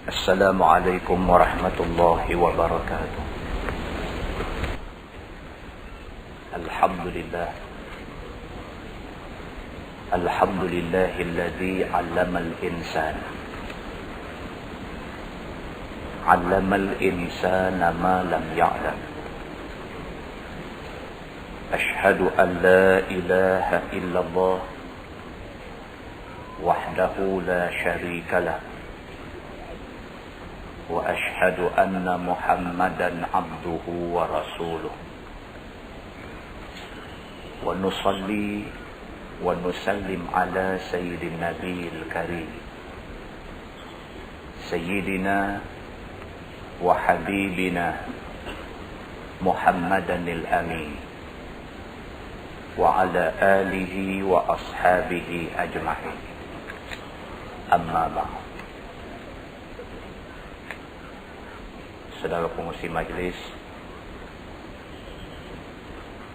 Assalamualaikum warahmatullahi wabarakatuh. Alhamdulillah. Alhamdulillahilladzi 'allamal insana. 'Allamal insana ma lam ya'lam. Ashhadu an la ilaha illallah wahdahu la syarika lah. Wa ashhadu anna Muhammadan abduhu wa rasuluh. Wa nusalli wa nusallim ala sayyidin nabiyil karim sayyidina wa habibina Muhammadanil amin wa ala alihi wa ashabihi ajma'in. Amma ba'd. Saudara pengurusi majlis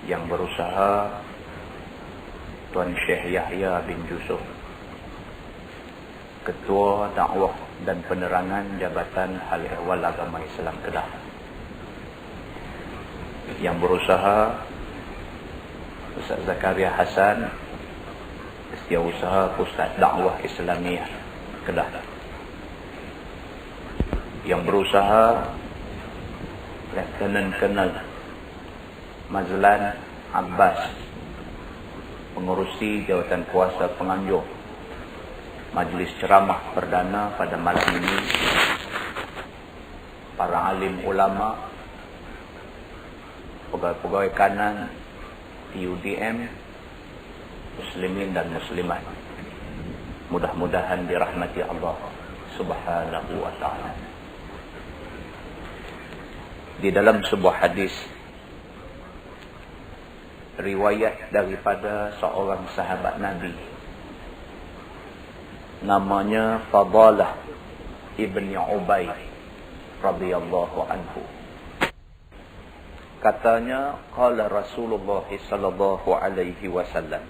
yang berusaha, Tuan Syekh Yahya bin Yusuf, Ketua Dakwah dan Penerangan Jabatan Hal Ehwal Agama Islam Kedah, yang berusaha Ustaz Zakaria Hasan, Setiausaha Pusat Dakwah Islamiyah Kedah, yang berusaha Lieutenant Colonel Mazlan Abbas, pengurusi jawatan kuasa penganjur majlis ceramah perdana pada malam ini, para alim ulama, pegawai-pegawai kanan TUDM, muslimin dan muslimat, mudah-mudahan dirahmati Allah Subhanahu wa ta'ala. Di dalam sebuah hadis riwayat daripada seorang sahabat Nabi, namanya Fadalah ibni Ubay radhiyallahu anhu. Katanya, qala Rasulullah sallallahu alaihi wasallam,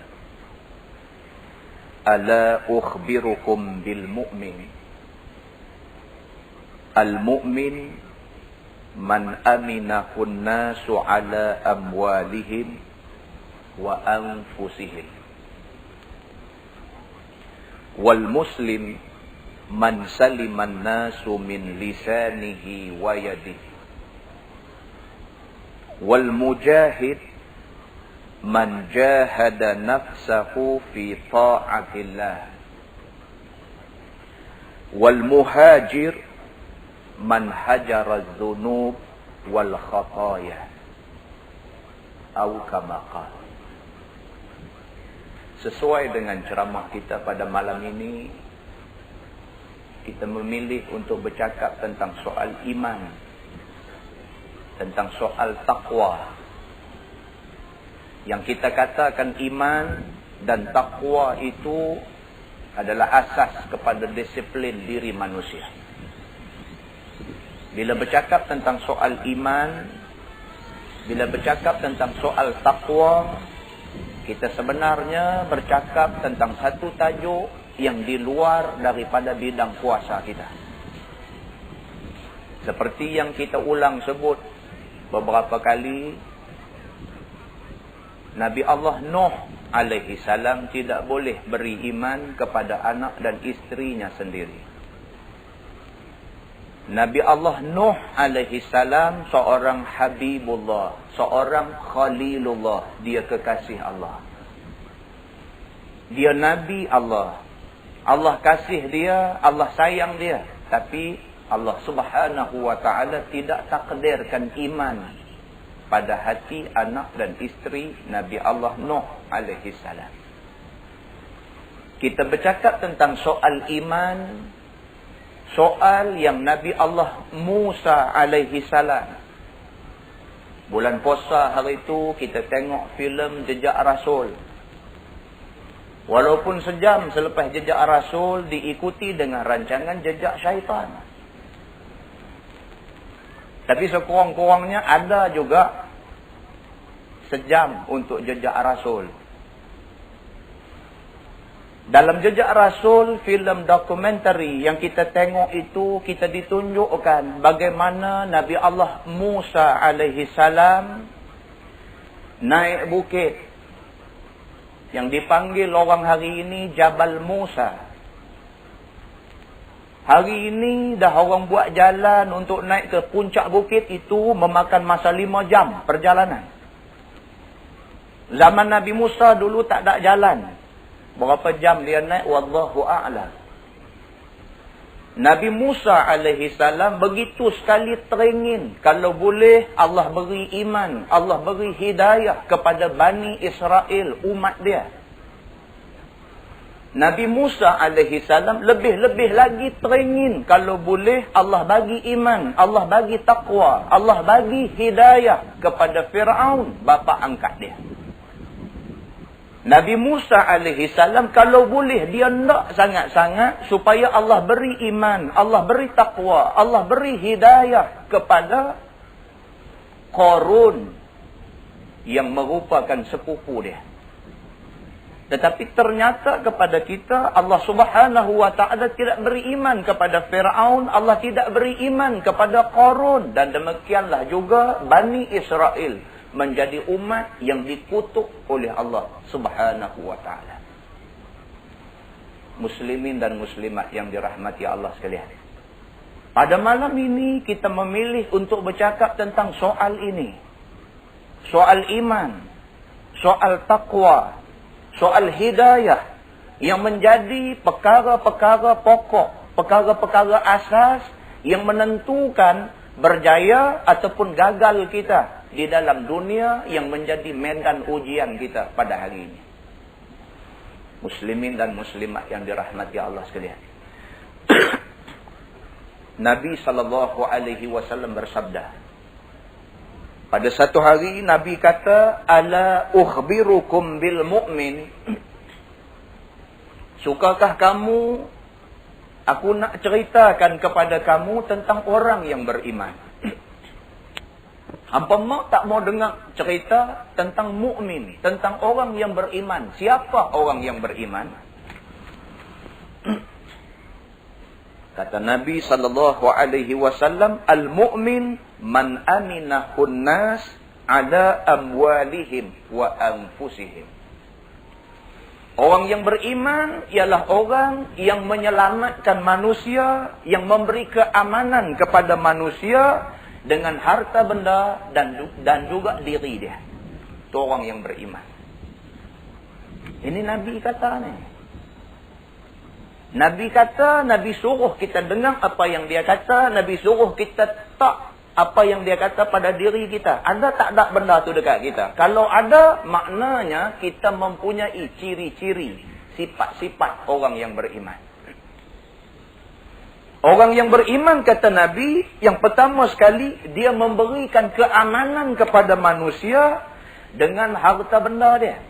ala ukhbirukum bil mu'min, al mu'min man aminahun nasu ala amwalihim wa anfusihim, wal muslim man saliman nasu min lisanihi wa yadihi, wal mujahid man jahada nafsahu fi ta'atillah, wal muhajir man hajara dzunub wal khataya, atau kama qala. Sesuai dengan ceramah kita pada malam ini, kita memilih untuk bercakap tentang soal iman, tentang soal takwa. Yang kita katakan iman dan takwa itu adalah asas kepada disiplin diri manusia. Bila bercakap tentang soal iman, bila bercakap tentang soal takwa, kita sebenarnya bercakap tentang satu tajuk yang di luar daripada bidang kuasa kita. Seperti yang kita ulang sebut beberapa kali, Nabi Allah Nuh alaihi salam tidak boleh beri iman kepada anak dan isterinya sendiri. Nabi Allah Nuh alaihi salam seorang Habibullah, seorang Khalilullah, dia kekasih Allah. Dia Nabi Allah. Allah kasih dia, Allah sayang dia. Tapi Allah subhanahu wa ta'ala tidak takdirkan iman pada hati anak dan isteri Nabi Allah Nuh alaihi salam. Kita bercakap tentang soal iman, soal yang Nabi Allah Musa alaihi salam. Bulan puasa hari itu kita tengok filem Jejak Rasul. Walaupun sejam selepas Jejak Rasul diikuti dengan rancangan Jejak Syaitan. Tapi sekurang-kurangnya ada juga sejam untuk Jejak Rasul. Dalam Jejak Rasul, filem dokumentari yang kita tengok itu, kita ditunjukkan bagaimana Nabi Allah Musa alaihi salam naik bukit yang dipanggil orang hari ini Jabal Musa. Hari ini dah orang buat jalan untuk naik ke puncak bukit itu memakan masa 5 jam perjalanan. Zaman Nabi Musa dulu tak ada jalan. Berapa jam dia naik? Wallahu a'lam. Nabi Musa alaihi salam begitu sekali teringin. Kalau boleh Allah beri iman, Allah beri hidayah kepada Bani Israel, umat dia. Nabi Musa alaihi salam lebih-lebih lagi teringin. Kalau boleh Allah bagi iman, Allah bagi taqwa, Allah bagi hidayah kepada Fir'aun, bapa angkat dia. Nabi Musa alaihi salam kalau boleh dia nak sangat-sangat supaya Allah beri iman, Allah beri taqwa, Allah beri hidayah kepada Qarun yang merupakan sepupu dia. Tetapi ternyata kepada kita Allah Subhanahu wa taala tidak beri iman kepada Firaun, Allah tidak beri iman kepada Qarun, dan demikianlah juga Bani Israel menjadi umat yang dikutuk oleh Allah Subhanahu wa taala. Muslimin dan muslimat yang dirahmati Allah sekalian. Pada malam ini kita memilih untuk bercakap tentang soal ini. Soal iman, soal taqwa, soal hidayah yang menjadi perkara-perkara pokok, perkara-perkara asas yang menentukan berjaya ataupun gagal kita di dalam dunia yang menjadi medan ujian kita pada hari ini. Muslimin dan muslimat yang dirahmati Allah sekalian. Nabi SAW bersabda. Pada satu hari Nabi kata, "Ala ukhbirukum bil mu'min." Sukakah kamu aku nak ceritakan kepada kamu tentang orang yang beriman? Hampa mak tak mau dengar cerita tentang mukmin, tentang orang yang beriman. Siapa orang yang beriman? Kata Nabi SAW, "Al-mu'min man aminahun nas ala amwalihim wa anfusihim." Orang yang beriman ialah orang yang menyelamatkan manusia, yang memberi keamanan kepada manusia dengan harta benda dan juga diri dia. Itu orang yang beriman. Ini Nabi kata ni. Nabi kata, Nabi suruh kita dengar apa yang dia kata, Nabi suruh kita tak apa yang dia kata pada diri kita. Ada tak ada benda tu dekat kita? Kalau ada, maknanya kita mempunyai ciri-ciri, sifat-sifat orang yang beriman. Orang yang beriman, kata Nabi, yang pertama sekali, dia memberikan keamanan kepada manusia dengan harta benda dia.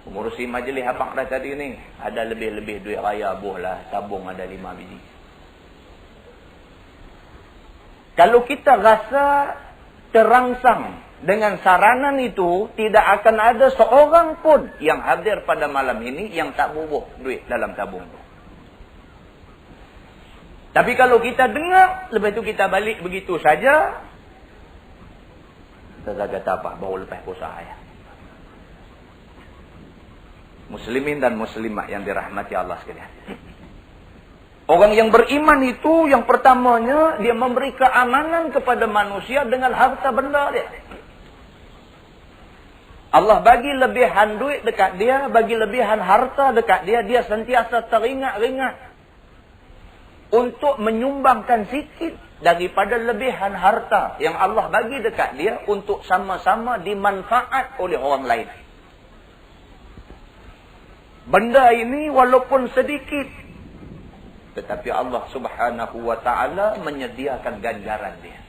Pengurusi majlis abang dah tadi ni, ada lebih-lebih duit raya buh lah, tabung ada 5 biji. Kalau kita rasa terangsang dengan saranan itu, tidak akan ada seorang pun yang hadir pada malam ini yang tak bubuh duit dalam tabung tu. Tapi kalau kita dengar, lepas tu kita balik begitu saja, kita kata apa? Baru lepas puasa ya. Muslimin dan muslimat yang dirahmati Allah sekalian. Orang yang beriman itu, yang pertamanya, dia memberi keamanan kepada manusia dengan harta benda dia. Allah bagi lebihan duit dekat dia, bagi lebihan harta dekat dia, dia sentiasa teringat-ingat untuk menyumbangkan sikit daripada lebihan harta yang Allah bagi dekat dia untuk sama-sama dimanfaat oleh orang lain. Benda ini walaupun sedikit, tetapi Allah Subhanahu wa taala menyediakan ganjaran dia.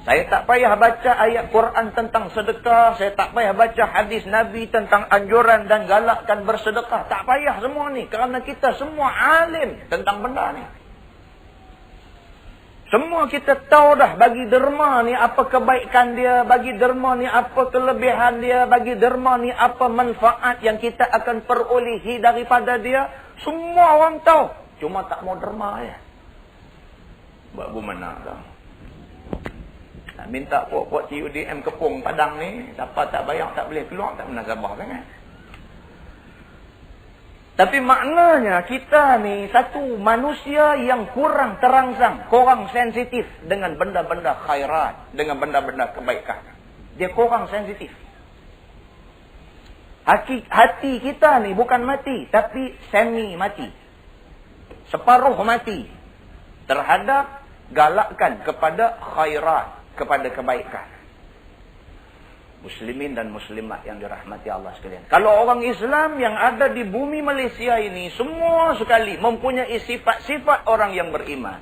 Saya tak payah baca ayat Quran tentang sedekah. Saya tak payah baca hadis Nabi tentang anjuran dan galakkan bersedekah. Tak payah semua ni. Kerana kita semua alim tentang benda ni. Semua kita tahu dah bagi derma ni apa kebaikan dia, bagi derma ni apa kelebihan dia, bagi derma ni apa manfaat yang kita akan perolehi daripada dia. Semua orang tahu. Cuma tak mau derma je. Buat mana dah. Nak minta puak-puak TUDM Kepung Padang ni, siapa tak bayar tak boleh keluar, tak pernah sabar sangat. Tapi maknanya kita ni satu manusia yang kurang terangsang, kurang sensitif dengan benda-benda khairat, dengan benda-benda kebaikan. Dia kurang sensitif. Hati kita ni bukan mati, tapi semi mati. Separuh mati terhadap galakkan kepada khairat, kepada kebaikan. Muslimin dan muslimat yang dirahmati Allah sekalian. Kalau orang Islam yang ada di bumi Malaysia ini, semua sekali mempunyai sifat-sifat orang yang beriman.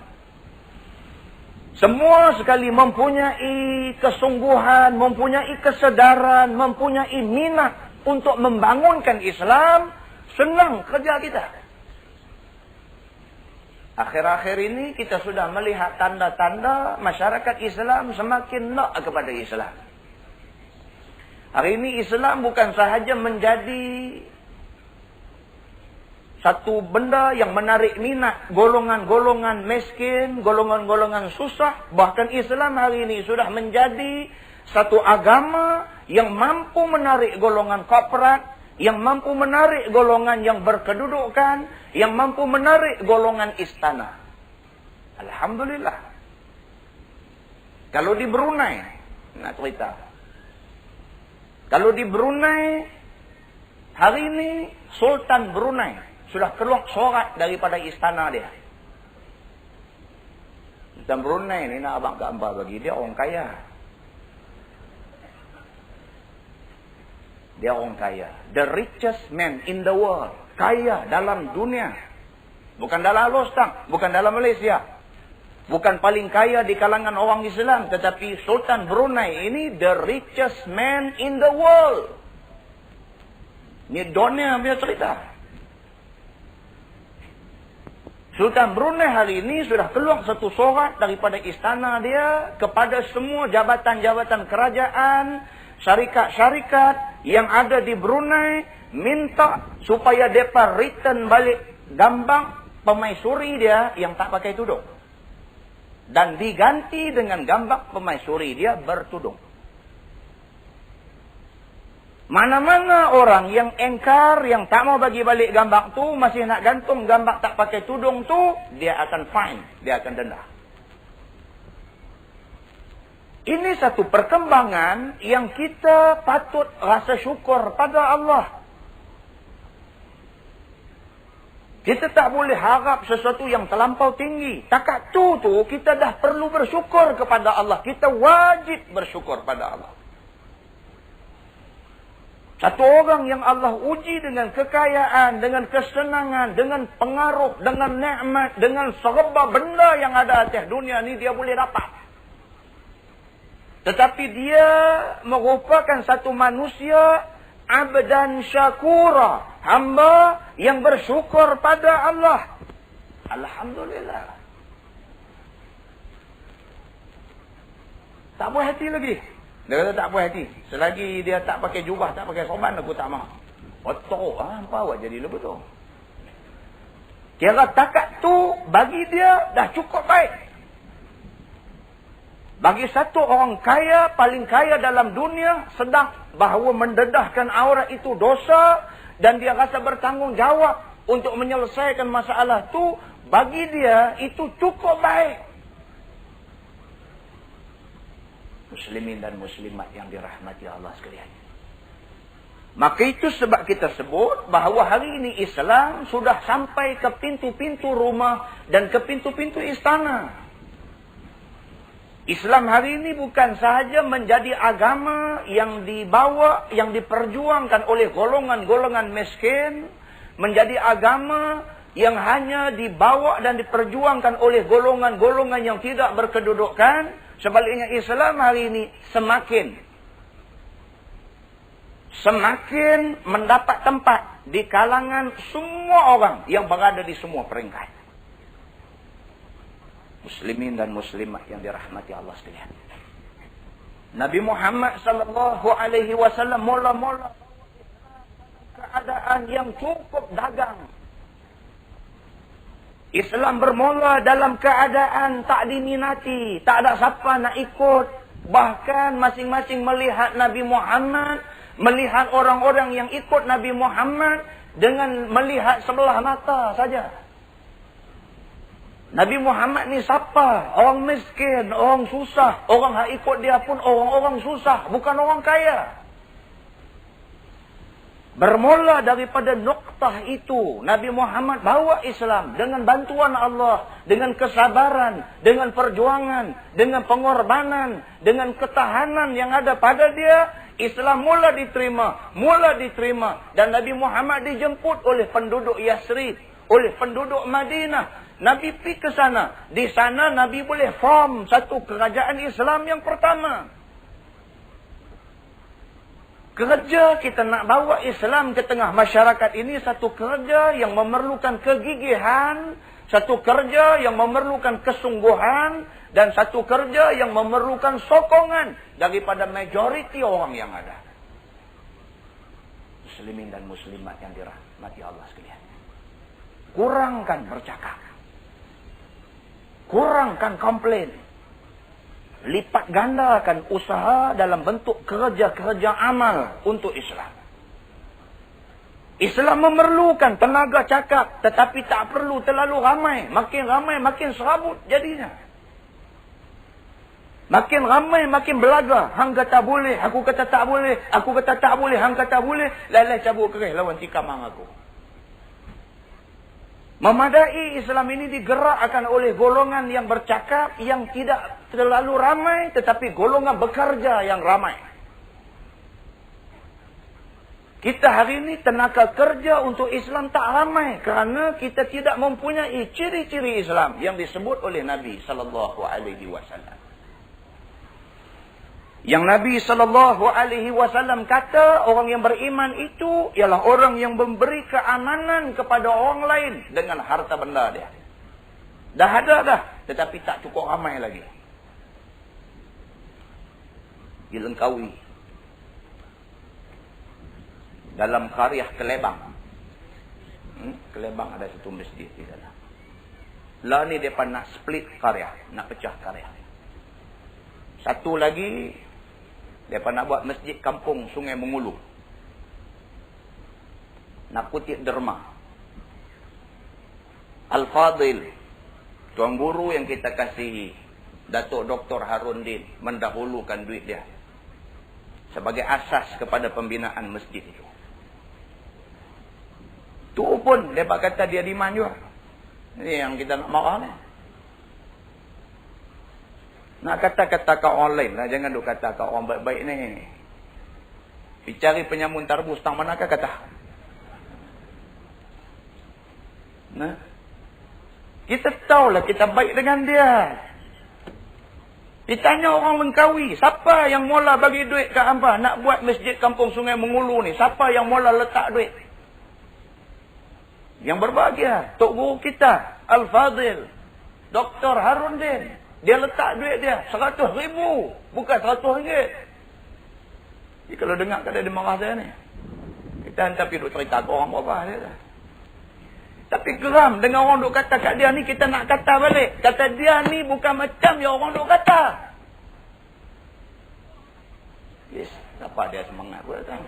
Semua sekali mempunyai kesungguhan, mempunyai kesedaran, mempunyai minat untuk membangunkan Islam. Senang kerja kita. Akhir-akhir ini kita sudah melihat tanda-tanda masyarakat Islam semakin nak kepada Islam. Hari ini Islam bukan sahaja menjadi satu benda yang menarik minat golongan-golongan miskin, golongan-golongan susah. Bahkan Islam hari ini sudah menjadi satu agama yang mampu menarik golongan korporat, yang mampu menarik golongan yang berkedudukan, yang mampu menarik golongan istana. Alhamdulillah. Kalau di Brunei, nak cerita. Kalau di Brunei, hari ini Sultan Brunei sudah keluar surat daripada istana dia. Sultan Brunei ni nak abang gambar bagi dia orang kaya. Dia orang kaya. The richest man in the world. Kaya dalam dunia. Bukan dalam Alostang, bukan dalam Malaysia. Bukan paling kaya di kalangan orang Islam. Tetapi Sultan Brunei ini the richest man in the world. Ini dunia punya cerita. Sultan Brunei hari ini sudah keluar satu surat daripada istana dia kepada semua jabatan-jabatan kerajaan, syarikat-syarikat yang ada di Brunei, minta supaya mereka return balik gambar pemaisuri dia yang tak pakai tudung. Dan diganti dengan gambar pemaisuri dia bertudung. Mana-mana orang yang engkar, yang tak mau bagi balik gambar tu, masih nak gantung gambar tak pakai tudung tu, dia akan fine, dia akan denda. Ini satu perkembangan yang kita patut rasa syukur pada Allah. Kita tak boleh harap sesuatu yang terlampau tinggi. Takat tu kita dah perlu bersyukur kepada Allah. Kita wajib bersyukur pada Allah. Satu orang yang Allah uji dengan kekayaan, dengan kesenangan, dengan pengaruh, dengan nikmat, dengan serba benda yang ada atas dunia ni dia boleh dapat. Tetapi dia merupakan satu manusia abdan syakura. Hamba yang bersyukur pada Allah. Alhamdulillah. Tak puas hati lagi. Dia kata tak puas hati. Selagi dia tak pakai jubah, tak pakai sorban, aku tak mahu. Otok, apa awak jadi lebih tu? Kira takat tu bagi dia dah cukup baik. Bagi satu orang kaya, paling kaya dalam dunia, sedang bahawa mendedahkan aurat itu dosa, dan dia rasa bertanggungjawab untuk menyelesaikan masalah tu, bagi dia itu cukup baik. Muslimin dan muslimat yang dirahmati Allah sekalian. Maka itu sebab kita sebut bahawa hari ini Islam sudah sampai ke pintu-pintu rumah dan ke pintu-pintu istana. Islam hari ini bukan sahaja menjadi agama yang dibawa, yang diperjuangkan oleh golongan-golongan miskin, menjadi agama yang hanya dibawa dan diperjuangkan oleh golongan-golongan yang tidak berkedudukan. Sebaliknya Islam hari ini semakin mendapat tempat di kalangan semua orang yang berada di semua peringkat. Muslimin dan muslimat yang dirahmati Allah sekalian. Nabi Muhammad sallallahu alaihi wasallam mula-mula keadaan yang cukup dagang. Islam bermula dalam keadaan tak diminati, tak ada siapa nak ikut. Bahkan masing-masing melihat Nabi Muhammad, melihat orang-orang yang ikut Nabi Muhammad dengan melihat sebelah mata saja. Nabi Muhammad ni siapa? Orang miskin, orang susah. Orang yang ikut dia pun orang-orang susah, bukan orang kaya. Bermula daripada noktah itu, Nabi Muhammad bawa Islam dengan bantuan Allah, dengan kesabaran, dengan perjuangan, dengan pengorbanan, dengan ketahanan yang ada pada dia. Islam mula diterima. Dan Nabi Muhammad dijemput oleh penduduk Yasrib, oleh penduduk Madinah. Nabi pergi ke sana. Di sana Nabi boleh form satu kerajaan Islam yang pertama. Kerja kita nak bawa Islam ke tengah masyarakat ini satu kerja yang memerlukan kegigihan, satu kerja yang memerlukan kesungguhan, dan satu kerja yang memerlukan sokongan daripada majoriti orang yang ada. Muslimin dan muslimat yang dirahmati Allah sekalian. Kurangkan bercakap. Kurangkan komplain. Lipat gandakan usaha dalam bentuk kerja-kerja amal untuk Islam. Islam memerlukan tenaga cakap, tetapi tak perlu terlalu ramai. Makin ramai, makin serabut jadinya. Makin ramai, makin belaga. Hang kata boleh, aku kata tak boleh. Aku kata tak boleh, hang kata boleh. Lai-lai cabut kerih lawan tikam hang aku. Memadai Islam ini digerakkan oleh golongan yang bercakap, yang tidak terlalu ramai, tetapi golongan bekerja yang ramai. Kita hari ini tenaga kerja untuk Islam tak ramai kerana kita tidak mempunyai ciri-ciri Islam yang disebut oleh Nabi sallallahu alaihi wasallam. Yang Nabi sallallahu alaihi wasallam kata orang yang beriman itu ialah orang yang memberi keamanan kepada orang lain dengan harta benda dia. Dah ada dah, tetapi tak cukup ramai lagi. Dilengkaui dalam Qaryah Kelebang. Kelebang ada satu masjid di sana. Lah ni depa nak split Qaryah, nak pecah Qaryah. Satu lagi depa nak buat masjid kampung Sungai Mengulu. Nak kutip derma. Al-Fadil, tuan guru yang kita kasihi, Datuk Dr. Harundin, mendahulukan duit dia sebagai asas kepada pembinaan masjid itu. Tu pun depa kata dia demand juga. Ini yang kita nak marah ni. Nak kata-kata kat orang lain lah. Jangan duk kata kat orang baik-baik ni. Dicari penyamun tarbus tang manakah kata. Nah, kita tahulah kita baik dengan dia. Ditanya orang Langkawi, siapa yang mula bagi duit kat hangpa nak buat masjid kampung Sungai Mengulu ni? Siapa yang mula letak duit? Yang berbahagia, Tok Guru kita, Al-Fadil, Dr. Harundin. Dia letak duit dia 100,000, bukan 100 ringgit. Jadi kalau dengar kata dia marah saya ni, kita hantar pergi duk cerita ke orang berapa dia dah. Tapi geram dengan orang duk kata kat dia ni, kita nak kata balik. Kata dia ni bukan macam yang orang duk kata. Yes, dapat dia semangat pula datang.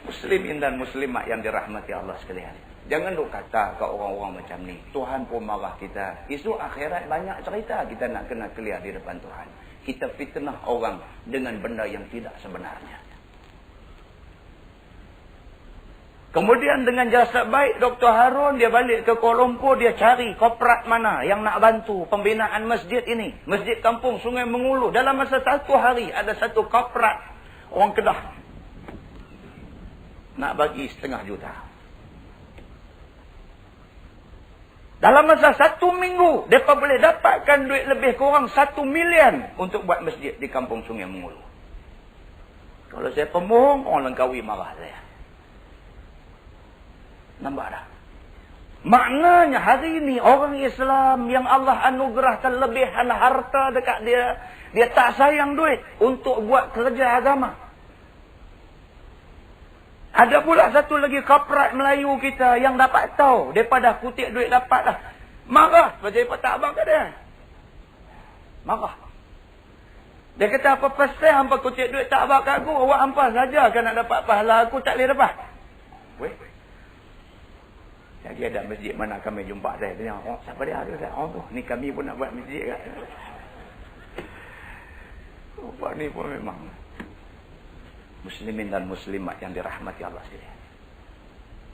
Muslimin dan muslimat yang dirahmati Allah sekalian. Jangan duk kata kat orang-orang macam ni. Tuhan pun marah kita. Isu akhirat banyak cerita kita nak kena clear di depan Tuhan. Kita fitnah orang dengan benda yang tidak sebenarnya. Kemudian dengan jasa baik Dr. Harun, dia balik ke Kuala Lumpur, dia cari korporat mana yang nak bantu pembinaan masjid ini. Masjid kampung Sungai Mengulu. Dalam masa 1 hari ada satu korporat orang Kedah nak bagi 500,000. Dalam masa 1 minggu, mereka boleh dapatkan duit lebih kurang 1 million untuk buat masjid di kampung Sungai Mengulu. Kalau saya pembohong, orang Langkawi marah saya. Nampak dah? Maknanya hari ini orang Islam yang Allah anugerahkan lebihan harta dekat dia, dia tak sayang duit untuk buat kerja agama. Ada pula satu lagi kaprat Melayu kita yang dapat tahu daripada kutip duit dapat dah. Marah pasal dia tak abang kat dia. Marah. Dia kata, apa pasal hampa kutip duit tak abang kat aku? Awak hampa saja kan nak dapat pahala, aku tak boleh dapat. Weh. Jadi ada masjid mana kami jumpa saya. Tanya, oh, siapa dia? Ada. Oh, ni kami pun nak buat masjid kat. Rupa ni pun memang muslimin dan muslimat yang dirahmati Allah sekalian.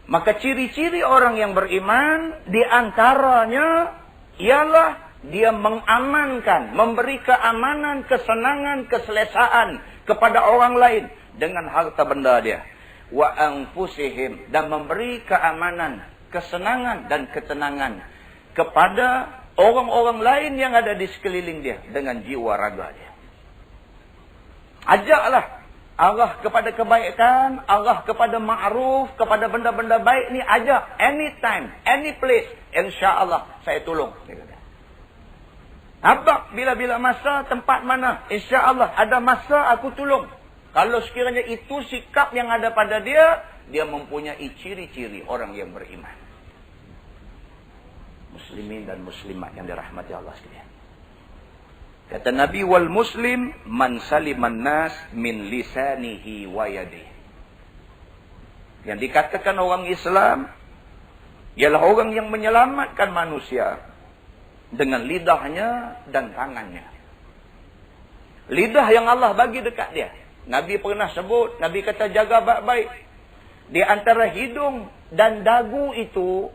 Maka ciri-ciri orang yang beriman di antaranya ialah dia mengamankan, memberi keamanan, kesenangan, keselesaan kepada orang lain dengan harta benda dia. Wa anfusihim, dan memberi keamanan, kesenangan dan ketenangan kepada orang-orang lain yang ada di sekeliling dia dengan jiwa raga dia. Ajaklah arah kepada kebaikan, arah kepada ma'ruf, kepada benda-benda baik ni ajak. Anytime, any place, insya-Allah saya tolong. Abang bila-bila masa, tempat mana, insya-Allah ada masa aku tolong. Kalau sekiranya itu sikap yang ada pada dia, dia mempunyai ciri-ciri orang yang beriman. Muslimin dan muslimat yang dirahmati Allah sekalian. Kata Nabi, wal muslim man saliman nas min lisanihi wa yadihi. Yang dikatakan orang Islam ialah orang yang menyelamatkan manusia dengan lidahnya dan tangannya. Lidah yang Allah bagi dekat dia. Nabi pernah sebut, Nabi kata jaga baik-baik. Di antara hidung dan dagu itu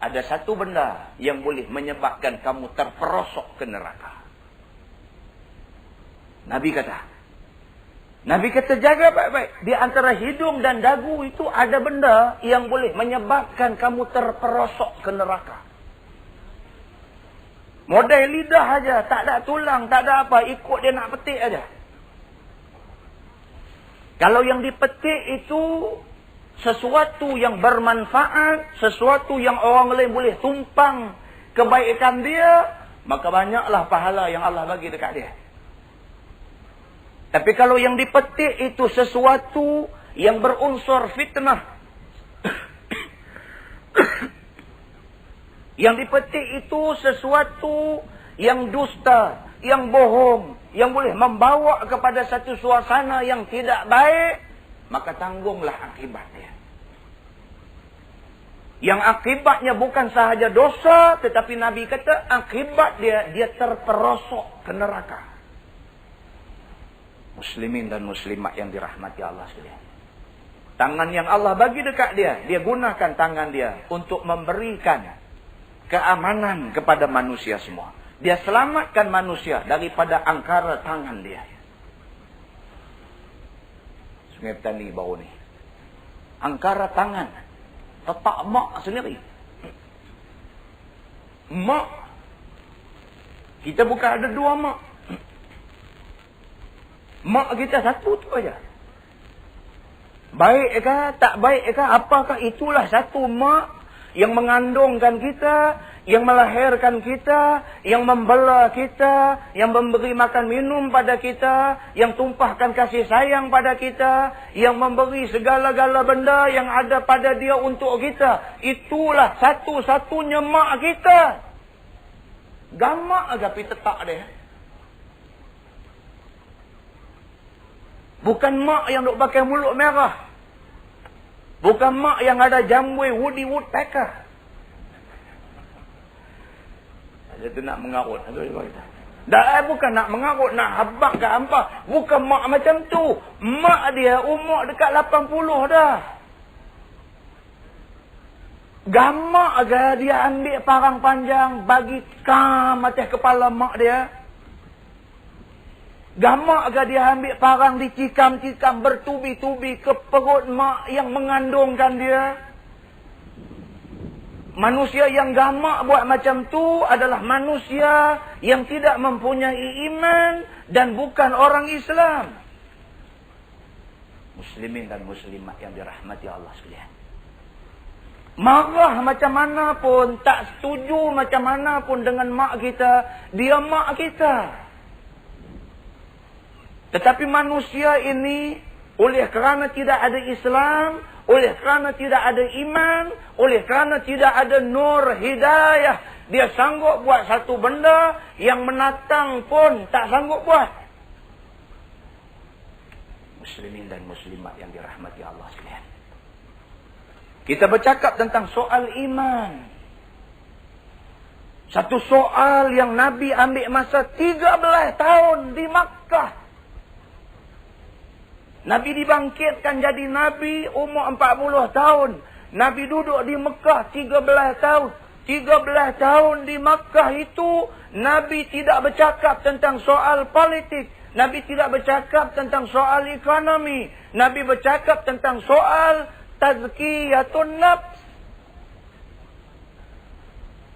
ada satu benda yang boleh menyebabkan kamu terperosok ke neraka. Nabi kata jaga baik-baik. Di antara hidung dan dagu itu ada benda yang boleh menyebabkan kamu terperosok ke neraka. Modal lidah aja, tak ada tulang, tak ada apa, ikut dia nak petik aja. Kalau yang dipetik itu sesuatu yang bermanfaat, sesuatu yang orang lain boleh tumpang kebaikan dia, maka banyaklah pahala yang Allah bagi dekat dia. Tapi kalau yang dipetik itu sesuatu yang berunsur fitnah, yang dipetik itu sesuatu yang dusta, yang bohong, yang boleh membawa kepada satu suasana yang tidak baik, maka tanggunglah akibatnya. Yang akibatnya bukan sahaja dosa, tetapi Nabi kata akibat dia terperosok ke neraka. Muslimin dan muslimat yang dirahmati Allah sekalian. Tangan yang Allah bagi dekat dia, dia gunakan tangan dia untuk memberikan keamanan kepada manusia semua. Dia selamatkan manusia daripada angkara tangan dia. Sungai Petani baru ni. Angkara tangan. Tetak mak sendiri. Mak. Kita bukan ada dua mak. Mak kita satu tu aja. Baik ke, tak baik ke, apakah itulah satu mak yang mengandungkan kita, yang melahirkan kita, yang membela kita, yang memberi makan minum pada kita, yang tumpahkan kasih sayang pada kita, yang memberi segala-gala benda yang ada pada dia untuk kita. Itulah satu-satunya mak kita. Gamak agak pergi tetak dia. Bukan mak yang duk pakai mulut merah. Bukan mak yang ada jambui Woody Woodpecker. Dia tu nak mengarut. Bukan nak mengarut, nak habak ke apa. Bukan mak macam tu. Mak dia umur dekat 80 dah. Gamak agak dia ambil parang panjang, bagi kam atas kepala mak dia. Gamak agak dia ambil parang dicikam-cikam bertubi-tubi ke perut mak yang mengandungkan dia. Manusia yang gamak buat macam tu adalah manusia yang tidak mempunyai iman dan bukan orang Islam. Muslimin dan muslimat yang dirahmati Allah sekalian. Marah macam mana pun, tak setuju macam mana pun dengan mak kita, dia mak kita. Tetapi manusia ini, oleh kerana tidak ada Islam, oleh kerana tidak ada iman, oleh kerana tidak ada nur hidayah, dia sanggup buat satu benda yang menatang pun tak sanggup buat. Muslimin dan muslimat yang dirahmati Allah sekalian. Kita bercakap tentang soal iman. Satu soal yang Nabi ambil masa 13 tahun di Makkah. Nabi dibangkitkan jadi Nabi umur 40 tahun. Nabi duduk di Mekah 13 tahun. 13 tahun di Makkah itu, Nabi tidak bercakap tentang soal politik. Nabi tidak bercakap tentang soal ekonomi. Nabi bercakap tentang soal tazkiyatun nafs.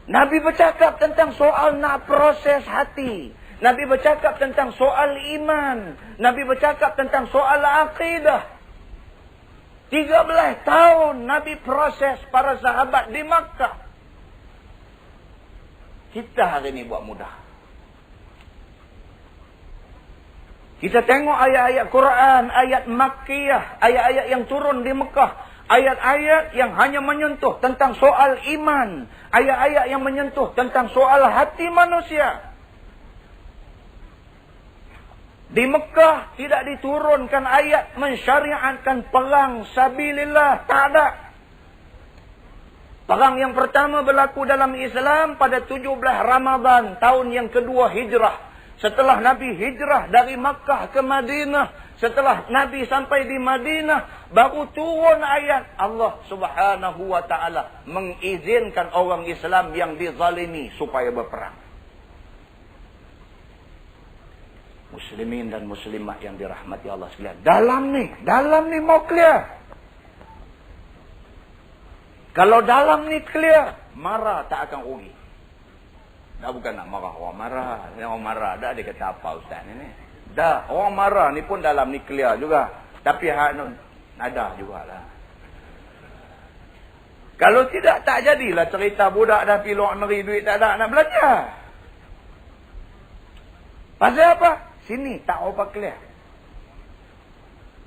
Nabi bercakap tentang soal nak proses hati. Nabi bercakap tentang soal iman. Nabi bercakap tentang soal akidah. 13 tahun Nabi proses para sahabat di Makkah. Kita hari ini buat mudah. Kita tengok ayat-ayat Quran, ayat Makkiyah, ayat-ayat yang turun di Mekah. Ayat-ayat yang hanya menyentuh tentang soal iman. Ayat-ayat yang menyentuh tentang soal hati manusia. Di Mekah tidak diturunkan ayat mensyariatkan perang sabilillah. Tak ada. Perang yang pertama berlaku dalam Islam pada 17 Ramadan tahun yang kedua hijrah. Setelah Nabi hijrah dari Makkah ke Madinah, setelah Nabi sampai di Madinah, baru turun ayat Allah Subhanahu wa taala mengizinkan orang Islam yang dizalimi supaya berperang. Muslimin dan muslimat yang dirahmati Allah sekalian. Dalam ni mau clear. Kalau dalam ni clear, marah tak akan rugi. Dah bukan nak marah orang marah. Orang marah dah dia kata apa ustaz ni. Dah orang marah ni pun dalam ni clear juga. Tapi ada jugalah. Kalau tidak tak jadilah cerita budak dah pergi luar negeri duit tak ada nak belajar. Pasal apa? Sini tak apa clear.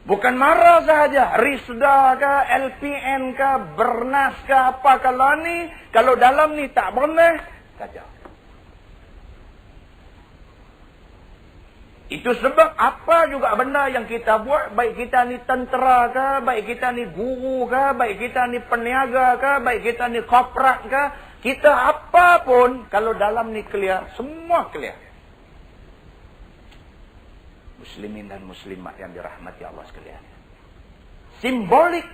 Bukan marah sahaja, Risda ke, LPN ke, Bernas ke, apa kalau ni, kalau dalam ni tak benar saja. Itu sebab apa juga benda yang kita buat, baik kita ni tentera ke, baik kita ni guru ke, baik kita ni peniaga ke, baik kita ni korporat ke, kita apapun, kalau dalam ni clear, semua clear. Muslimin dan muslimat yang dirahmati Allah sekalian. Simbolik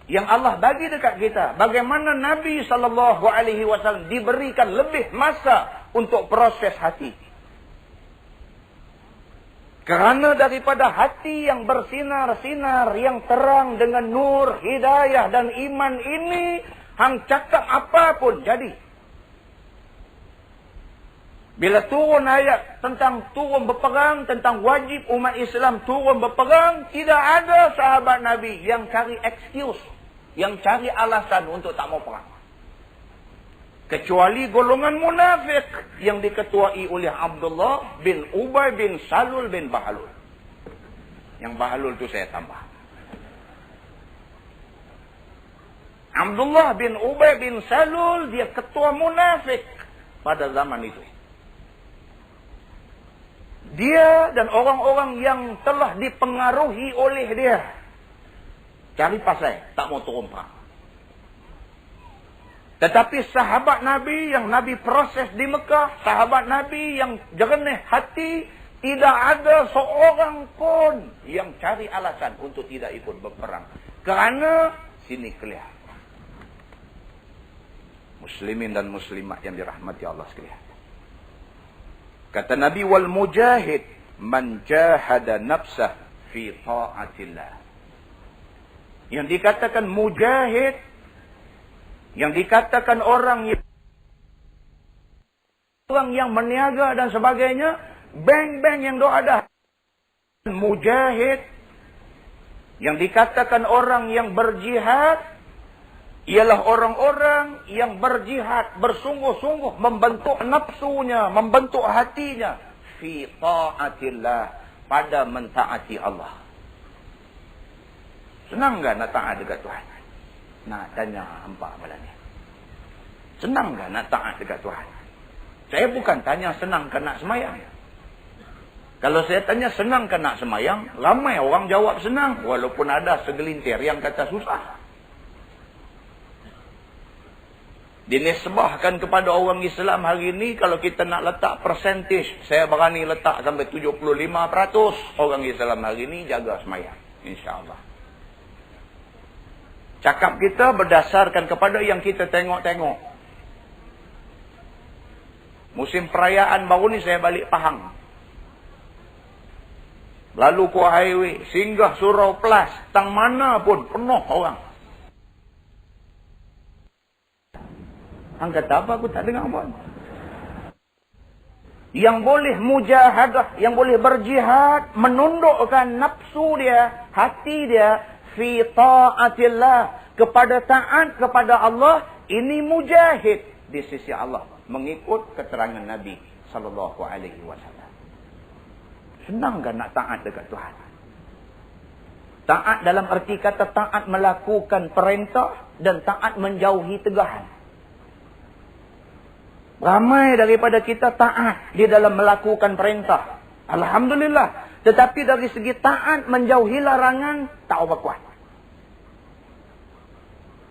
yang Allah bagi dekat kita, bagaimana Nabi SAW diberikan lebih masa untuk proses hati. Kerana daripada hati yang bersinar-sinar, yang terang dengan nur, hidayah dan iman ini, hang cakap apapun jadi. Bila turun ayat tentang turun berperang, tentang wajib umat Islam turun berperang, tidak ada sahabat Nabi yang cari excuse, yang cari alasan untuk tak mau perang. Kecuali golongan munafik yang diketuai oleh Abdullah bin Ubay bin Salul bin Bahlul. Yang Bahlul tu saya tambah. Abdullah bin Ubay bin Salul, dia ketua munafik pada zaman itu. Dia dan orang-orang yang telah dipengaruhi oleh dia cari pasal tak mau turun perang. Tetapi sahabat Nabi yang Nabi proses di Mekah, sahabat Nabi yang jernih hati, tidak ada seorang pun yang cari alasan untuk tidak ikut berperang. Kerana sini clear. Muslimin dan muslimat yang dirahmati Allah sekalian. Kata Nabi, wal mujahid man jahada nafsah fi ta'atillah. Yang dikatakan mujahid, yang dikatakan orang yang meniaga dan sebagainya, bank-bank yang ada. Mujahid, yang dikatakan orang yang berjihad, ialah orang-orang yang berjihad, bersungguh-sungguh membentuk nafsunya, membentuk hatinya fi ta'atillah, pada mentaati Allah. Senang enggak nak taat dekat Tuhan? Nak tanya hampa malam ni. Senang enggak nak taat dekat Tuhan? Saya bukan tanya senang ke nak semayang. Kalau saya tanya senang ke nak semayang, ramai orang jawab senang. Walaupun ada segelintir yang kata susah. Dinisbahkan kepada orang Islam hari ini, kalau kita nak letak persentage, saya berani letak sampai 75% orang Islam hari ini jaga semayang. InsyaAllah. Cakap kita berdasarkan kepada yang kita tengok-tengok. Musim perayaan baru ni saya balik Pahang. Lalu ke highway, singgah Surau Plus, tang mana pun penuh orang. Hang kata apa, aku tak dengar pun. Yang boleh mujahadah, yang boleh berjihad, menundukkan nafsu dia, hati dia, fi ta'atillah, kepada taat kepada Allah, ini mujahid di sisi Allah, mengikut keterangan Nabi sallallahu alaihi wasallam. Senang kan nak taat dekat Tuhan? Taat dalam arti kata taat melakukan perintah dan taat menjauhi tegahan. Ramai daripada kita taat di dalam melakukan perintah. Alhamdulillah. Tetapi dari segi taat menjauhi larangan, tak apa kuat.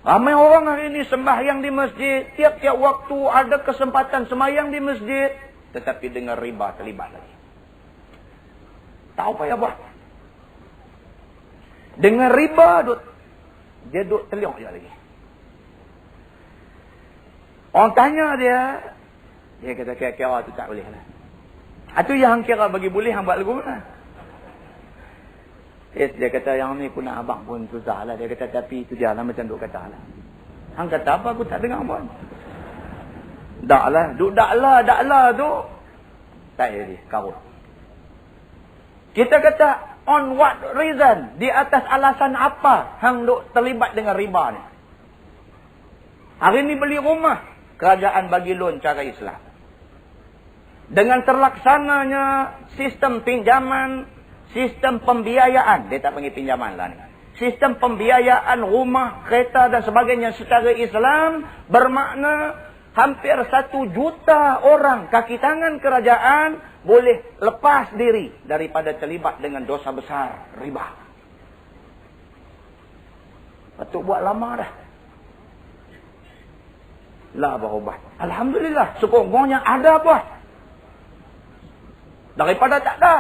Ramai orang hari ini sembahyang di masjid. Tiap-tiap waktu ada kesempatan sembahyang di masjid. Tetapi dengan riba terlibat lagi. Tahu apa ya buat? Dengan riba, dia duduk teliok je lagi. Orang tanya dia kata kira-kira tu tak boleh lah. Itu yang kira bagi boleh, hang buat lagu mana? Dia kata yang ni pun abang pun susah lah. Dia kata tapi itu dia lah macam duk kata lah. Hang kata apa, aku tak dengar pun. Dak lah tu. Tak jadi, karut. Kita kata, on what reason? Di atas alasan apa hang duk terlibat dengan riba ni? Hari ni beli rumah, kerajaan bagi loan cara Islam. Dengan terlaksananya sistem pinjaman, sistem pembiayaan. Dia tak panggil pinjaman lah ni. Sistem pembiayaan rumah, kereta dan sebagainya secara Islam, bermakna hampir 1 juta orang kaki tangan kerajaan boleh lepas diri daripada terlibat dengan dosa besar riba. Patut buat lama dah. Lah berubah. Alhamdulillah, sekurang-kurangnya ada buat. Daripada tak ada.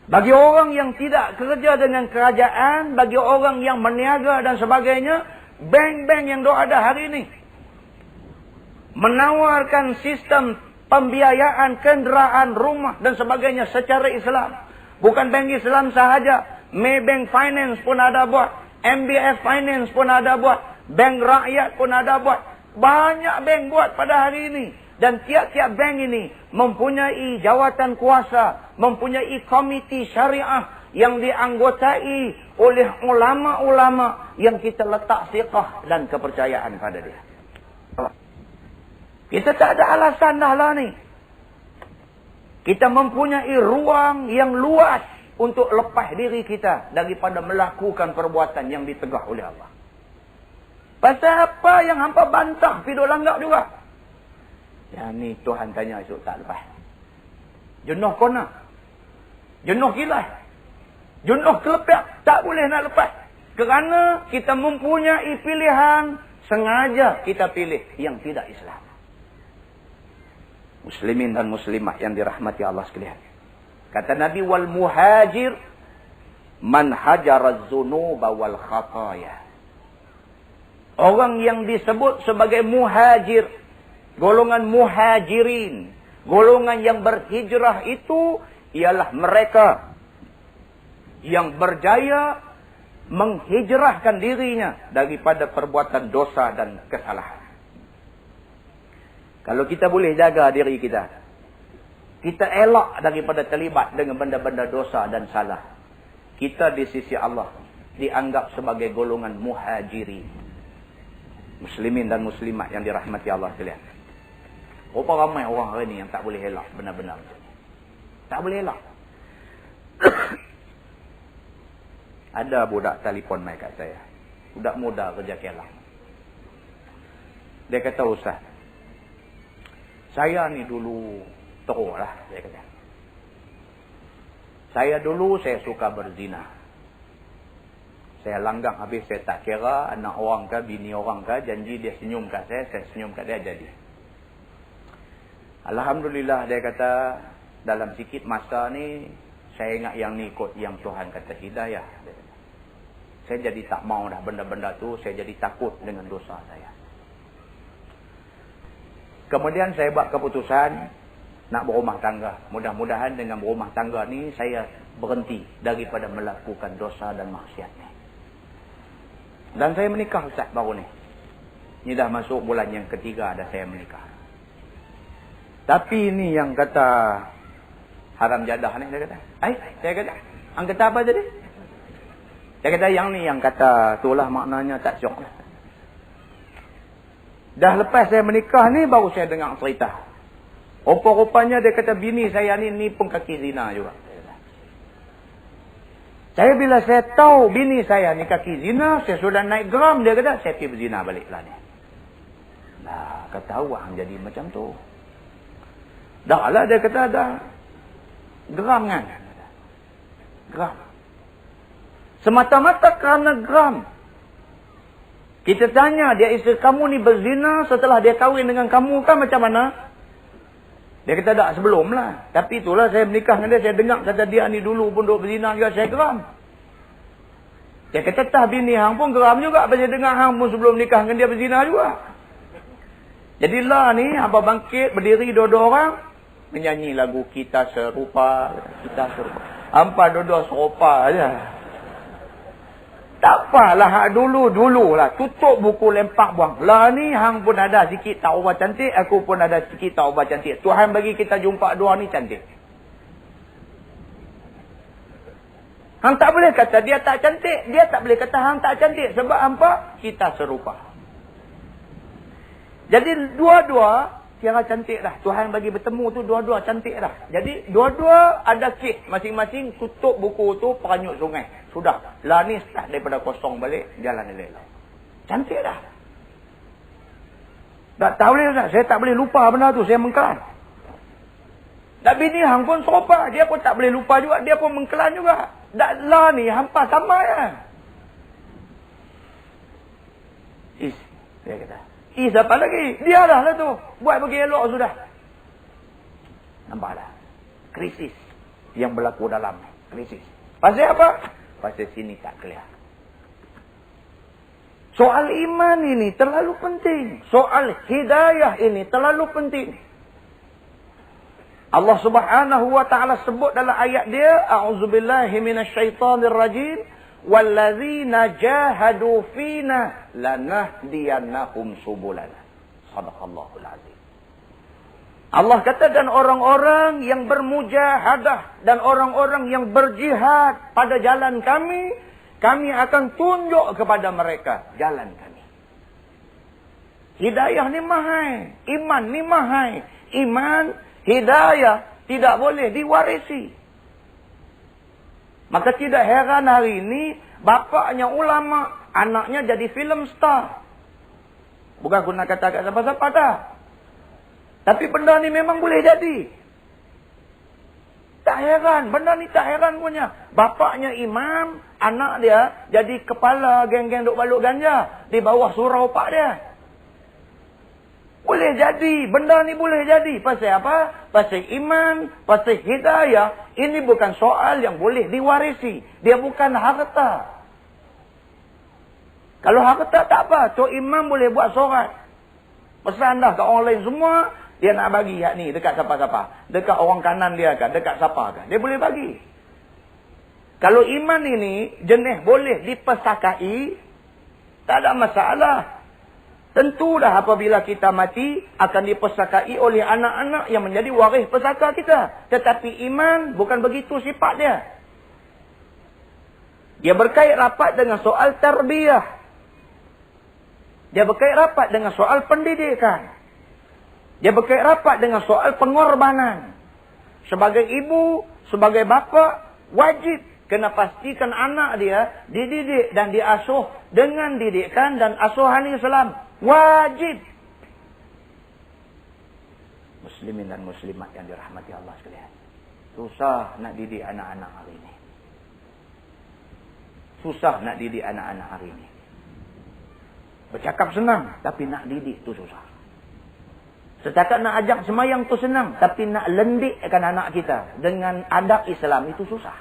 Bagi orang yang tidak kerja dengan kerajaan, bagi orang yang meniaga dan sebagainya, bank-bank yang ada hari ini menawarkan sistem pembiayaan kenderaan, rumah dan sebagainya secara Islam. Bukan bank Islam sahaja. Maybank Finance pun ada buat. MBS Finance pun ada buat. Bank Rakyat pun ada buat. Banyak bank buat pada hari ini. Dan tiap-tiap bank ini mempunyai jawatan kuasa, mempunyai komiti syariah yang dianggotai oleh ulama-ulama yang kita letak siqah dan kepercayaan pada dia. Kita tak ada alasan dah lah ni. Kita mempunyai ruang yang luas untuk lepas diri kita daripada melakukan perbuatan yang ditegah oleh Allah. Pasal apa yang hampa bantah piduk langgak juga? Yang ni Tuhan tanya esok tak lepas. Jenuh kona. Jenuh kilas. Jenuh kelepek. Tak boleh nak lepas. Kerana kita mempunyai pilihan, sengaja kita pilih yang tidak Islam. Muslimin dan muslimat yang dirahmati Allah sekalian. Kata Nabi, wal muhajir man hajara az-zunuba wal khataya. Orang yang disebut sebagai muhajir, golongan muhajirin, golongan yang berhijrah itu ialah mereka yang berjaya menghijrahkan dirinya daripada perbuatan dosa dan kesalahan. Kalau kita boleh jaga diri kita, kita elak daripada terlibat dengan benda-benda dosa dan salah, kita di sisi Allah dianggap sebagai golongan muhajirin. Muslimin dan muslimat yang dirahmati Allah sekalian. Berapa ramai orang hari ni yang tak boleh elak benar-benar. Tak boleh elak. Ada budak telefon mai kat saya. Budak muda kerja Kelang. Dia kata, Ustaz, saya ni dulu teruk lah, dia kata. Saya dulu saya suka berzina. Saya langgang habis, saya tak kira anak orang ke, bini orang ke, janji dia senyum kat saya senyum kat dia, jadi. Alhamdulillah, dia kata, dalam sikit masa ni, saya ingat yang ni ikut yang Tuhan kata hidayah. Dia kata. Saya jadi tak mau dah benda-benda tu, saya jadi takut dengan dosa saya. Kemudian saya buat keputusan nak berumah tangga. Mudah-mudahan dengan berumah tangga ni saya berhenti daripada melakukan dosa dan maksiat ni. Dan saya menikah Ustaz baru ni. Ni dah masuk bulan yang ketiga dah saya menikah. Tapi ni yang kata haram jadah ni, dia kata. Saya kata, hang kata apa tadi? Saya kata yang ni yang kata itulah maknanya tak syok. Dah lepas saya menikah ni baru saya dengar cerita. Rupa-rupanya dia kata bini saya ni pun kaki zina juga. Saya bila saya tahu bini saya ni kaki zina, saya sudah naik gram, dia kata saya pergi berzina balik lah ni. Nah, kata awak jadi macam tu. Dah lah dia kata dah gram kan. Gram. Semata-mata kerana gram. Kita tanya dia, isteri kamu ni berzina setelah dia kahwin dengan kamu kan macam mana? Dia kata tak, sebelum lah. Tapi itulah saya menikah dengan dia, saya dengar kata dia ni dulu pun duk berzina juga, saya geram. Dia kata tah bini hang pun geram juga, bila dengar hang pun sebelum nikah dengan dia berzina juga. Jadilah ni apa bangkit berdiri dua-dua orang menyanyi lagu kita serupa. Hampa dua-dua serupa aja. Tak apalah, dulu lah. Tutup buku lempak buang. Lah ni hang pun ada sikit tak ubah cantik, aku pun ada sikit tak ubah cantik. Tuhan bagi kita jumpa dua ni cantik. Hang tak boleh kata dia tak cantik, dia tak boleh kata hang tak cantik. Sebab apa? Kita serupa. Jadi dua-dua tiada cantik dah. Tuhan bagi bertemu tu dua-dua cantik dah. Jadi dua-dua ada kit masing-masing, tutup buku tu peranyut sungai. Sudah. Lah ni start daripada kosong balik, jalan elok. Cantik dah. Tak boleh Ustaz, saya tak boleh lupa benda tu, saya mengkelan. Tak bini hang pun serupa, dia pun tak boleh lupa juga, dia pun mengkelan juga. Tak lah ni hampa sama ya. Dia kata. Apa lagi? Dia lah tu. Buat bagi elok sudah. Nampak dah. Krisis yang berlaku dalam krisis. Pasal apa? Pasal sini tak clear. Soal iman ini terlalu penting. Soal hidayah ini terlalu penting. Allah Subhanahu wa taala sebut dalam ayat dia, a'udzubillahi minasyaitonirrajim, wallazina jahadu fina lanahdiyannahum subulana. Shadaqallahul azim. Allah kata, dan orang-orang yang bermujahadah dan orang-orang yang berjihad pada jalan kami, kami akan tunjuk kepada mereka jalan kami. Hidayah ni mahal, iman ni mahal. Iman, hidayah tidak boleh diwarisi. Maka tidak heran hari ini bapaknya ulama, anaknya jadi film star. Bukan aku nak kata kat siapa-siapa dah. Tapi benda ni memang boleh jadi. Tak heran. Benda ni tak heran punya. Bapaknya imam, anak dia jadi kepala geng-geng duk balut ganja di bawah surau pak dia. Boleh jadi. Benda ni boleh jadi. Pasal apa? Pasal iman, pasal hidayah. Ini bukan soal yang boleh diwarisi. Dia bukan harta. Kalau harta tak apa. Tok imam boleh buat sorat. Pesan dah kat orang lain semua. Dia nak bagi hak ni dekat siapa-siapa. Dekat orang kanan dia kan, dekat siapa kan. Dia boleh bagi. Kalau iman ini jenis boleh dipesakai, tak ada masalah. Tentu dah apabila kita mati akan dipesakai oleh anak-anak yang menjadi waris pesaka kita. Tetapi iman bukan begitu sifat dia. Dia berkait rapat dengan soal tarbiyah. Dia berkait rapat dengan soal pendidikan. Dia berkait rapat dengan soal pengorbanan. Sebagai ibu, sebagai bapa, wajib kena pastikan anak dia dididik dan diasuh dengan didikan dan asuhan Islam. Wajib. Muslimin dan muslimat yang dirahmati Allah sekalian. Susah nak didik anak-anak hari ini. Susah nak didik anak-anak hari ini. Bercakap senang, tapi nak didik tu susah. Setakat nak ajak semayang tu senang, tapi nak lendikkan anak kita dengan adab Islam itu susah.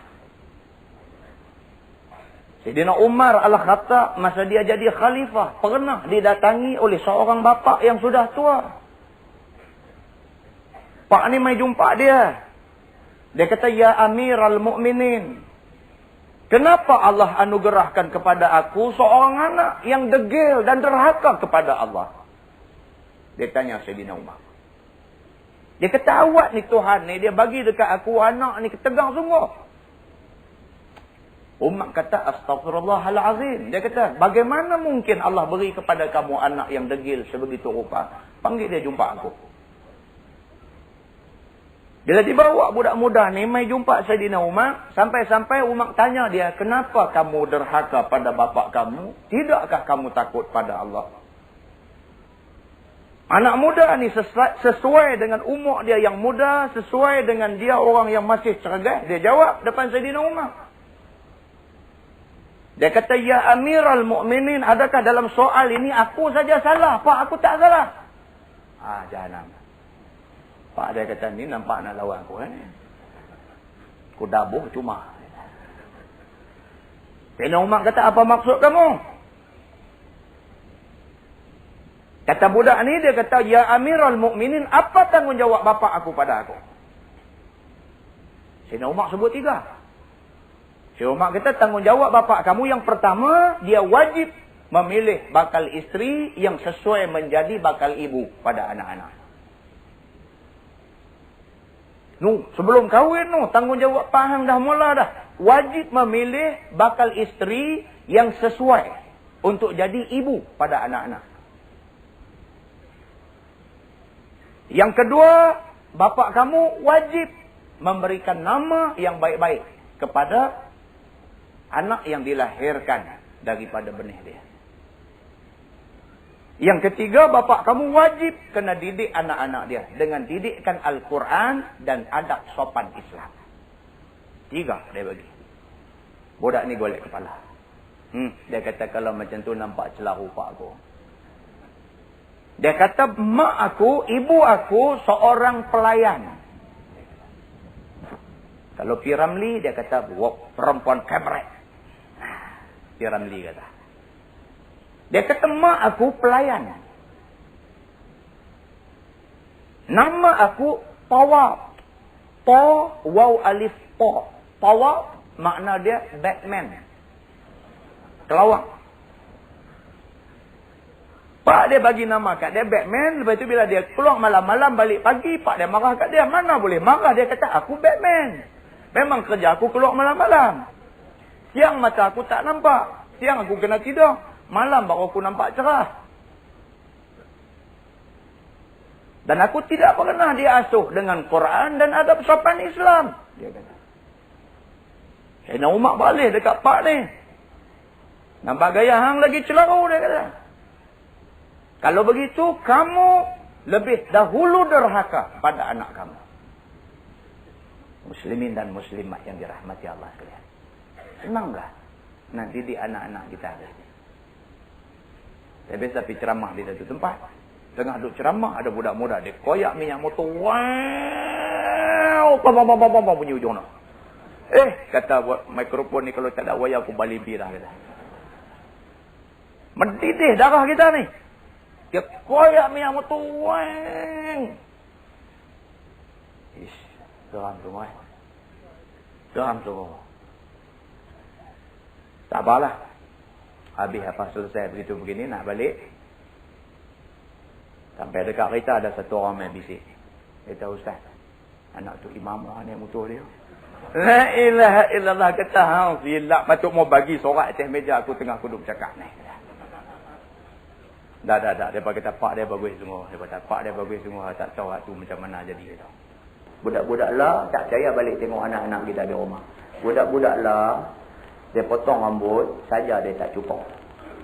Sayyidina Umar Al-Khattab masa dia jadi khalifah, pernah didatangi oleh seorang bapa yang sudah tua. Pak ni mai jumpa dia. Dia kata, "Ya Amiral Mukminin, kenapa Allah anugerahkan kepada aku seorang anak yang degil dan derhaka kepada Allah?" Dia tanya Sayyidina Umar. Dia kata, "Awak ni Tuhan ni, dia bagi dekat aku anak ni ketegang sungguh." Umar kata, "Astaghfirullahalazim." Dia kata, "Bagaimana mungkin Allah beri kepada kamu anak yang degil sebegitu rupa? Panggil dia jumpa aku." Bila dibawa budak muda ni mai jumpa Sayyidina Umar, sampai-sampai Umar tanya dia, "Kenapa kamu derhaka pada bapa kamu? Tidakkah kamu takut pada Allah?" Anak muda ni sesuai dengan umur dia yang muda, sesuai dengan dia orang yang masih cergas, dia jawab depan Sayyidina Umar. Dia kata, "Ya Amiral Mukminin, adakah dalam soal ini aku saja salah? Pak, aku tak salah." Jahanam. Pak dia kata, "Ni nampak nak lawan aku ni. Aku dabuh cuma." Sayyidina Umar kata, "Apa maksud kamu?" Kata budak ni, dia kata, "Ya Amiral Mukminin, apa tanggungjawab bapa aku pada aku?" Sayyidina Umar sebut 3. Sayyidina Umar kata, "Tanggungjawab bapa kamu yang pertama, dia wajib memilih bakal isteri yang sesuai menjadi bakal ibu pada anak-anak." Sebelum kahwin tanggungjawab pahang dah mula dah. Wajib memilih bakal isteri yang sesuai untuk jadi ibu pada anak-anak. Yang kedua, bapa kamu wajib memberikan nama yang baik-baik kepada anak yang dilahirkan daripada benih dia. Yang ketiga, bapa kamu wajib kena didik anak-anak dia dengan didikan Al-Quran dan adab sopan Islam. 3 dia bagi. Budak ni golek kepala. Dia kata, "Kalau macam tu nampak celah rupa aku." Dia kata, "Mak aku, ibu aku seorang pelayan." Kalau P. Ramlee, dia kata, "Perempuan kabaret." P. Ramlee kata. Dia kata, "Mak aku pelayan. Nama aku Tawab." Waw alif ta. Tawab makna dia Batman. Kelawak. Pak dia bagi nama kat dia Batman. Lepas tu bila dia keluar malam-malam balik pagi, pak dia marah kat dia. Mana boleh marah? Dia kata, "Aku Batman. Memang kerja aku keluar malam-malam. Siang mata aku tak nampak. Siang aku kena tidur. Malam baru aku nampak cerah. Dan aku tidak pernah diasuh dengan Quran dan adab sopan Islam." Dia kata. Sayyidina Umar balik dekat pak ni. Nampak gaya hang lagi celaru, dia kata. Kalau begitu, kamu lebih dahulu derhaka pada anak kamu. Muslimin dan muslimat yang dirahmati Allah sekalian. Senanglah nak didik anak-anak kita hari. Saya biasa pergi ceramah di satu tempat. Tengah duduk ceramah, ada budak muda. Dia koyak minyak motor. Wow! Pam, bunyi ujung nak. Kata buat mikrofon ni kalau tak ada wayar aku balik birah. Kata. Mendidih darah kita ni. Dia koyak minyak motor. Wow! Geram semua. Geram semua. Tak apalah. Habis apa selesai begitu begini, nak balik. Sampai dekat kereta ada satu orang main bisik. Dia kata, "Ustaz, anak tu imam lah ni motor dia. La ilaha illallah kata hang silap patut mau bagi sorak atas meja aku tengah duduk cakap ni. Dah. Depa kata pak dia bagus semua. Depa kata pak dia bagus semua. Tak tahu tu macam mana jadi tu. Budak-budak lah tak percaya balik tengok anak-anak kita di rumah. Budak-budak lah dia potong rambut saja dia tak cukup.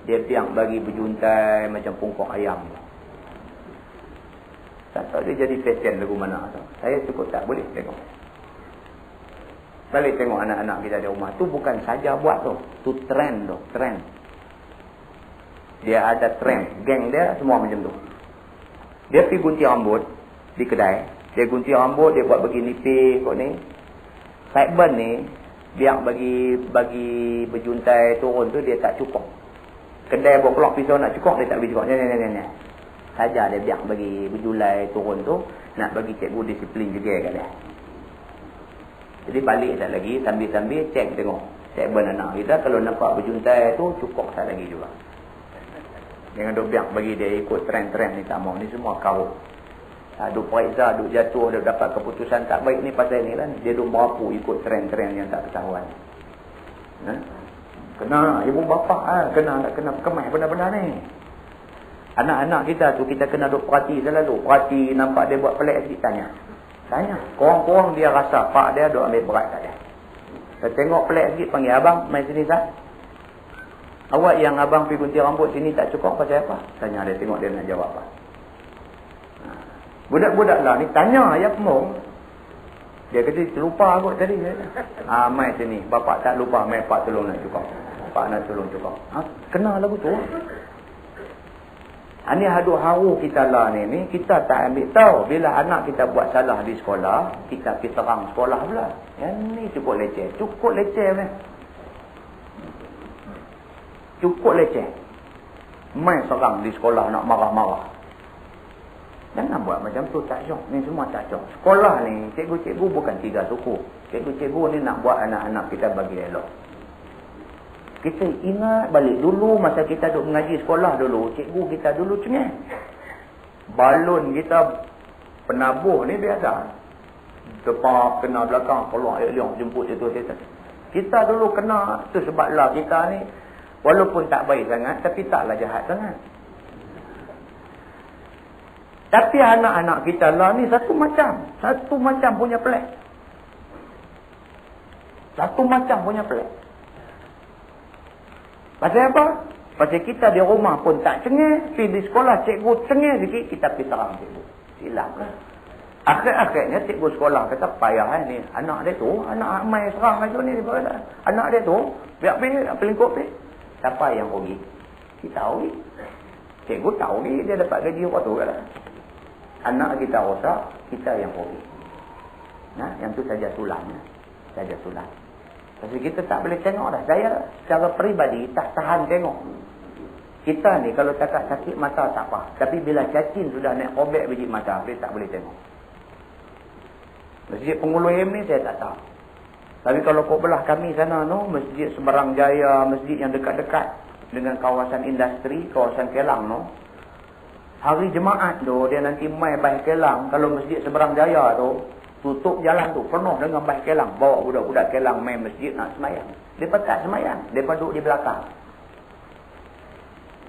Dia piang bagi berjuntai macam pungkok ayam. Tak tahu dia jadi fashion lagu mana tu. Saya cukup tak boleh tengok. Balik tengok anak-anak kita di rumah. Tu bukan saja buat tu. Tu trend tu. Trend. Dia ada trend. Geng dia semua macam tu. Dia pergi gunting rambut di kedai. Dia gunting rambut. Dia buat bagi nipis kot ni. Sideburn ni. Biar bagi berjuntai turun tu dia tak cukup. Kedai buat kelok pisau nak cukup. Dia tak bagi cukup. Ni. Saja dia biar bagi berjulai turun tu. Nak bagi cikgu disiplin juga kat dia. Jadi balik tak lagi. Sambil-sambil cek tengok. Sideburn anak kita. Kalau nampak berjuntai tu cukup tak lagi juga. Jangan duk biar bagi dia ikut trend-trend ni tak mau. Ni semua kau. Duk periksa, duk jatuh, duk dapat keputusan tak baik ni pasal ni lah. Dia duk merapu ikut trend-trend yang tak ketahuan. Kena ibu bapa kena kemas benda-benda ni. Anak-anak kita tu kita kena duk perhati selalu. Perhati nampak dia buat pelik sikit tanya. Korang-korang dia rasa pak dia duk ambil berat kat dia. Dia tengok pelik sikit panggil abang mai sini sah. Awak yang abang pergi gunting rambut sini tak cukup pasal apa? Tanya dia tengok dia nak jawab apa. Budak-budak lah ni tanya ayah pemung. Dia kata terlupa kot tadi. Mai sini. Bapak tak lupa. Mai pak tolong nak cukup. Pak nak tolong cukup. Kena lagu tu. Ini hadut haru kita lah ni. Kita tak ambil tahu. Bila anak kita buat salah di sekolah. Kita pergi terang sekolah pula. Yang ni cukup leceh. Cukup leceh ni. Cukup leceh. Mai serang di sekolah nak marah-marah. Jangan buat macam tu, tak syok. Ni semua tak syok. Sekolah ni, cikgu-cikgu bukan 3 suku. Cikgu-cikgu ni nak buat anak-anak kita bagi elok. Kita ingat balik dulu, masa kita duduk mengaji sekolah dulu, cikgu kita dulu cengeng. Balon kita penabuh ni biasa. Depan, kena belakang, keluar ayat-ayat, jemput itu. Kita dulu kena, tu sebablah kita ni, walaupun tak baik sangat, tapi taklah jahat sangat. Tapi anak-anak kita lah ni satu macam punya pelik. Satu macam punya pelik. Pasal apa? Pasal kita di rumah pun tak cengeng. Pergi di sekolah cikgu cengeng sikit, kita pergi serang cikgu. Silap lah. Akhir-akhirnya cikgu sekolah kata payah ni. Anak dia tu, anak mai serang macam ni. Anak dia tu, biar pelingkup pergi. Siapa yang rugi? Kita rugi. Cikgu tahu dia dapat gaji waktu kan. Anak kita rosak, kita yang rugi. Yang tu saja sulahnya. Saja sulah. Pasal kita tak boleh tengok dah. Saya secara peribadi tak tahan tengok. Kita ni kalau cakap sakit mata tak apa. Tapi bila cacing sudah naik robek biji mata, dia tak boleh tengok. Masjid Penghulu Him ni saya tak tahu. Tapi kalau kau belah kami sana no, Masjid Seberang Jaya, masjid yang dekat-dekat dengan kawasan industri, kawasan Kelang no. Hari Jumaat tu, dia nanti mai Baih Kelang. Kalau Masjid Seberang Jaya tu, tutup jalan tu, penuh dengan Baih Kelang. Bawa budak-budak Kelang main masjid nak semayang. Mereka tak semayang. Mereka duduk di belakang.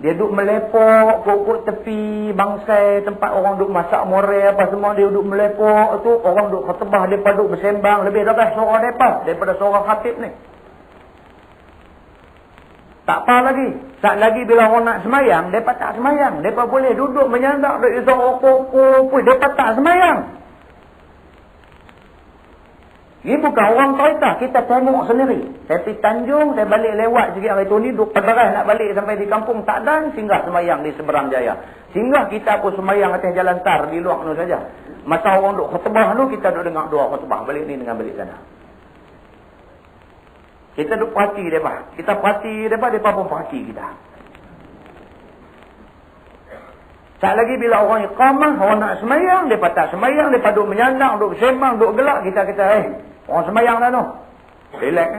Dia duduk melepok, kokok tepi, bangsai, tempat orang duduk masak morai apa semua. Dia duduk melepok tu, orang duduk khutbah, mereka duduk bersembang. Lebih daripada suara mereka, daripada suara khatib ni. Tak apa lagi. Tak lagi bila orang nak semayang, mereka tak semayang. Mereka boleh duduk menyandak, duduk suara kokok, mereka tak semayang. Ini bukan orang cerita, kita tengok sendiri. Saya pergi Tanjung, saya balik lewat sikit hari tu ni, duduk pederai nak balik sampai di kampung, tak ada singgah semayang di Seberang Jaya. Singgah kita pun semayang atas jalan tar, di luar tu saja. Masa orang duduk khutbah tu, kita duduk dengar dua khutbah, balik ni dengan balik sana. Kita duduk perhati mereka. Kita perhati mereka pun perhati kita. Tak lagi bila orang iqamah, orang nak semayang, mereka tak semayang, mereka duduk menyandak, duduk bersembang, duduk gelak, kita kata, orang semayang dah tu. Relax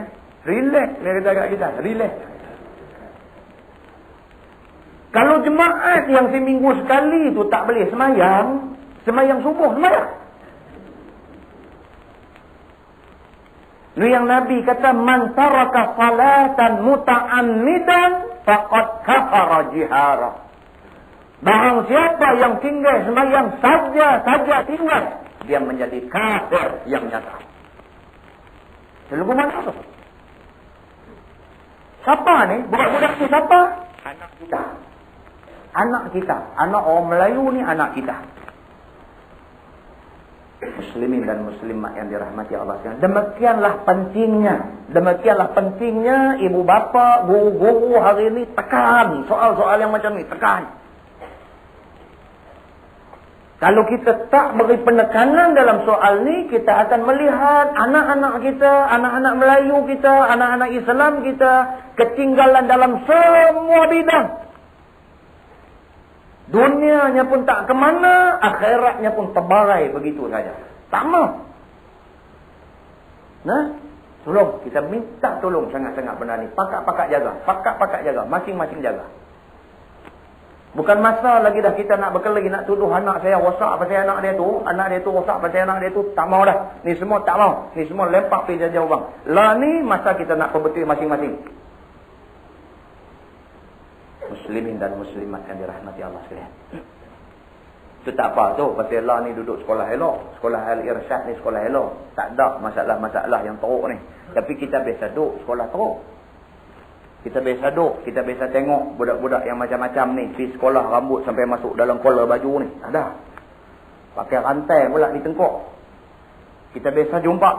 Relax, dia kata kat kita, relax. Kalau jemaat yang seminggu sekali tu tak boleh semayang, semayang subuh semayang. Lu yang Nabi kata, man taraka salatan muta'ammidan faqad kafara jihara. Barang siapa yang tinggal sembahyang saja tinggal, dia menjadi kafir yang nyata. Lalu mana tu? Siapa ni? Budak-budak ni siapa? Anak kita. Anak kita. Anak orang Melayu ni anak kita. Muslimin dan muslimat yang dirahmati Allah sekalian. Demikianlah pentingnya ibu bapa, guru-guru hari ini tekan soal-soal yang macam ni, tekan. Kalau kita tak beri penekanan dalam soal ni, kita akan melihat anak-anak kita, anak-anak Melayu kita, anak-anak Islam kita ketinggalan dalam semua bidang. Dunianya pun tak ke mana, akhiratnya pun terbarai begitu saja. Tak mau. Nah, tolong, kita minta tolong sangat-sangat benda ni. Pakak-pakak jaga, pakak-pakak jaga, masing-masing jaga. Bukan masa lagi dah kita nak berkelahi, nak tuduh anak saya rosak pasal anak dia tu rosak pasal anak dia tu. Tak mau dah. Ni semua tak mau. Ni semua lempak pergi jauh bang. Lah ni masa kita nak perbetul masing-masing. Muslimin dan muslimat yang dirahmati Allah sekalian. Itu tak apa tu. Pasal lah ni duduk sekolah elok. Sekolah Al-Irsyad ni sekolah elok. Tak ada masalah-masalah yang teruk ni. Tapi kita biasa duduk sekolah teruk. Kita biasa duduk, kita biasa tengok budak-budak yang macam-macam ni pergi sekolah rambut sampai masuk dalam kolor baju ni. Ada. Pakai rantai pula di tengkok. Kita biasa jumpa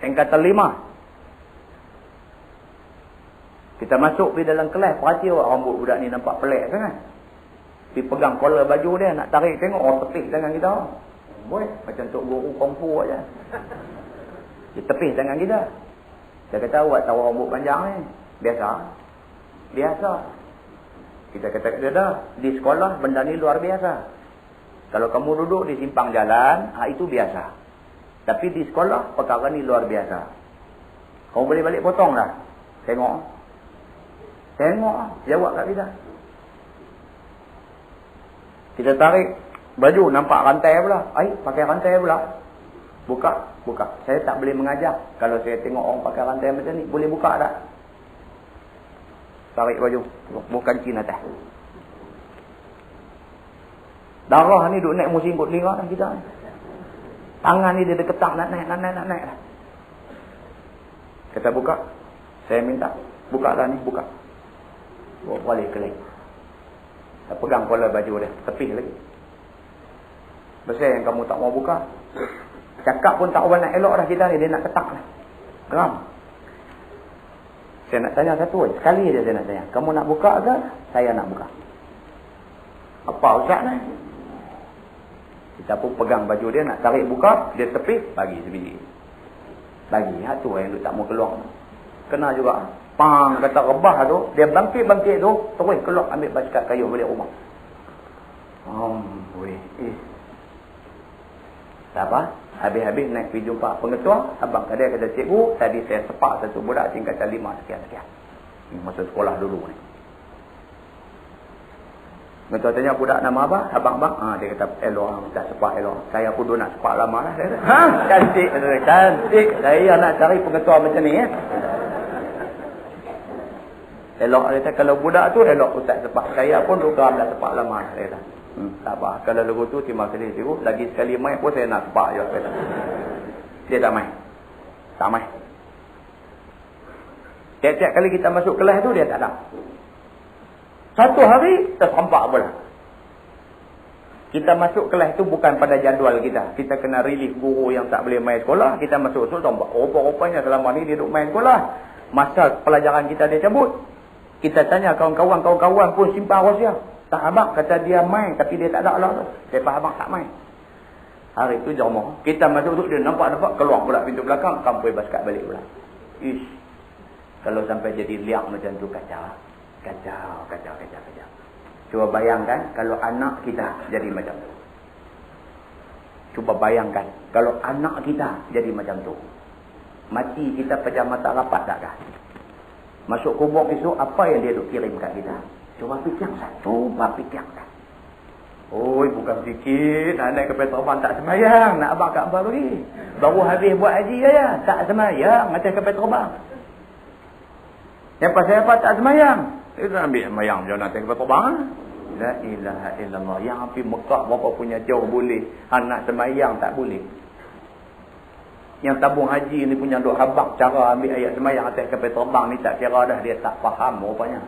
tingkatan 5. Kita masuk pergi dalam kelas, perhati rambut budak ni nampak pelik sangat. Pergi pegang kolor baju dia, nak tarik tengok orang tepih tangan kita. Boleh, macam tok guru kungfu aja. Dia tepih tangan kita. Dia kata, awak tahu rambut panjang ni. Biasa. Kita kata dah, di sekolah benda ni luar biasa. Kalau kamu duduk di simpang jalan, itu biasa. Tapi di sekolah perkara ni luar biasa. Kamu boleh balik potong lah. Tengok. Jawab kat kita. Kita tarik baju, nampak rantai pula. Pakai rantai pula. Buka. Saya tak boleh mengajar. Kalau saya tengok orang pakai rantai macam ni, boleh buka tak? Tarik baju, bukan cina atas. Darah ni duk naik musim kot lingkar kita. Tangan ni dia ketak nak naik. Kita buka. Saya minta, buka lah ni, buka. Bawa balik keleng. Kita pegang kolor baju dia, tepih lagi. Besar yang kamu tak mau buka. Cakap pun tak nak elok dah kita ni, dia nak ketak lah. Geram. Saya nak tanya satu aja. Sekali je saya nak tanya. Kamu nak buka ke? Saya nak buka. Apa ustaz ni? Kita pun pegang baju dia, nak tarik buka. Dia tepih, bagi sebiji. Bagi. Tu yang tak mau keluar. Kena juga. Pang, kata rebah tu. Dia bangkit tu. Terus keluar ambil basket kayu balik rumah. Tak apa. Habis-habis naik pergi jumpa pengetua. Abang kata cikgu, tadi saya sepak satu budak tingkatan 5 sekian-sekian. Masa sekolah dulu ni. Pengetua tanya budak nama apa? Abang-abang. Dia kata elok, tak sepak elok. Saya pun dulu nak sepak lama lah. Cantik. Saya nak cari pengetua macam ni. Elok, dia kata kalau budak tu elok ustaz sepak. Saya pun dulu nak sepak lama. Dia kata. Tak apa. Kalau lagu tu terima kasih cikgu. Lagi sekali main pun saya nak sepak je. Dia tak main. Tiap-tiap kali kita masuk kelas tu dia tak ada. Satu hari tersampak pula. Kita masuk kelas tu bukan pada jadual kita. Kita kena relief guru yang tak boleh main sekolah. Kita masuk tambah. Rupa-rupanya selama ni dia duduk main sekolah. Masa pelajaran kita dia cabut. Kita tanya kawan-kawan pun simpan rahsia. Tak abang kata dia main tapi dia tak ada lah tu. Saya faham abang tak main. Hari tu jauh. Kita masuk tu dia nampak keluar pula pintu belakang. Kampui basket balik pula. Kalau sampai jadi liak macam tu kacau. Cuba bayangkan kalau anak kita jadi macam tu. Cuba bayangkan kalau anak kita jadi macam tu. Mati kita pejam mata rapat tak kah? Masuk kubur esok apa yang dia duk kirim kat kita? Cuba fikirkan. Oi, bukan sikit. Nak naik kapal terbang tak semayang. Nak abang kat abang bagi. Baru habis buat haji ya. Tak semayang atas kapal terbang. Yang pasal apa tak semayang? Itu ambil semayang je nak atas kapal terbang. La ilaha illallah. Yang api Mekah berapa punya jauh boleh. Anak semayang tak boleh. Yang tabung haji ni punya duk habak cara ambil ayat semayang atas kapal terbang ni tak kira dah. Dia tak faham rupanya.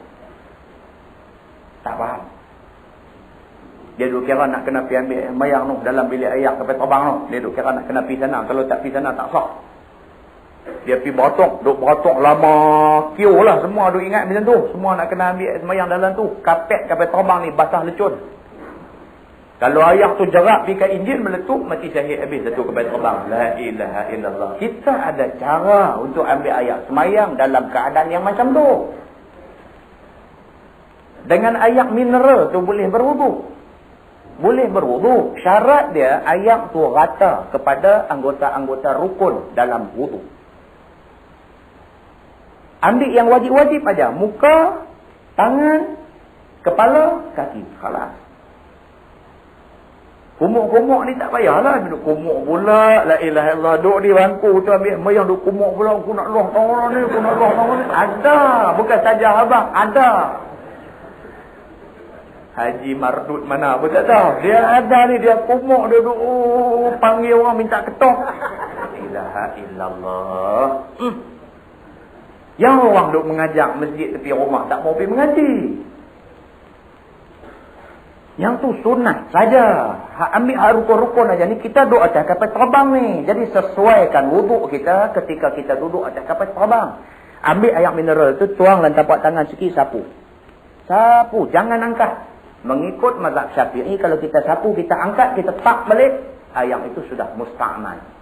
Tak faham. Dia duk kira nak kena pergi ambil semayang tu dalam bilik ayat kapal terbang tu. Dia duk kira nak kena pergi sana. Kalau tak pergi sana tak sah. Dia pergi duk beratok lama. Kio lah semua duk ingat macam tu. Semua nak kena ambil semayang dalam tu. Kapet kapal terbang ni basah lecun. Kalau ayat tu jerak pergi kat Injil meletup, mati syahid habis satu kapal terbang. La ilaha illallah. Kita ada cara untuk ambil ayat semayang dalam keadaan yang macam tu. Dengan ayat mineral tu boleh berwudu. Boleh berwudu. Syarat dia ayat tu rata kepada anggota-anggota rukun dalam wudu. Ambil yang wajib-wajib aja. Muka, tangan, kepala, kaki. Khalas. Kumuk-kumuk ni tak payahlah. Duduk kumuk pula. La ilaha illallah. Duduk di bangku tu ambil mayang duduk kumuk pula. Aku nak loh tangan ni. Aku nak loh tangan ni. Ada. Bukan saja abang. Ada. Haji Mardut mana pun tak tahu. Dia ada ni. Dia kumuk. Dia duduk. Panggil orang minta ketok. La ilaha illallah. Yang orang duduk mengajak masjid tepi rumah. Tak mau pergi mengaji. Yang tu sunat saja. Ambil rukun-rukun aja ni. Kita duduk atas kapal terbang ni. Jadi sesuaikan wuduk kita ketika kita duduk atas kapal terbang. Ambil air mineral tu, tuang dalam tapak tangan sikit, sapu. Sapu, jangan angkat. Mengikut mazhab Syafi'i, kalau kita sapu, kita angkat, kita tak balik, ayam itu sudah musta'mal.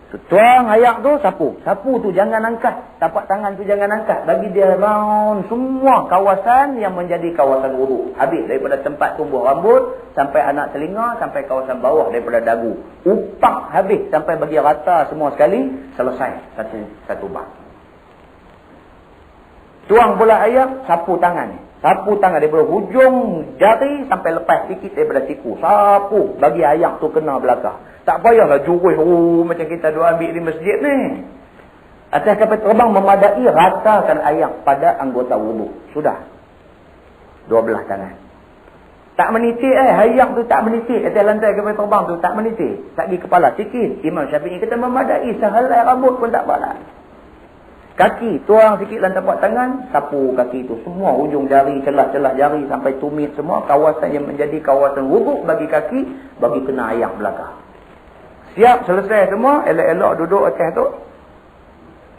Tuang ayak tu, sapu. Sapu tu jangan angkat. Tapak tangan tu jangan angkat. Bagi dia round semua kawasan yang menjadi kawasan wudu. Habis daripada tempat tumbuh rambut, sampai anak telinga, sampai kawasan bawah daripada dagu. Upak habis sampai bagi rata semua sekali. Selesai satu bab. Tuang pula ayak, sapu tangan ni. Sapu tangan daripada hujung jari sampai lepas sikit daripada siku. Sapu. Bagi ayak tu kena belakang. Tak payahlah jurus macam kita duk ambil di masjid ni. Atas kapal terbang memadai, ratakan ayak pada anggota wudu. Sudah. 12 tangan. Tak menitik ayak tu tak menitik. Atas lantai kapal terbang tu tak menitik. Tak pergi kepala sikit. Imam Syafi'i kata memadai. Sehelai rambut pun tak apa. Kaki, tuang sikit dalam tapak tangan, sapu kaki tu. Semua hujung jari, celah-celah jari sampai tumit semua. Kawasan yang menjadi kawasan wudu bagi kaki, bagi kena ayak belakang. Siap, selesai semua, elok-elok duduk atas tu.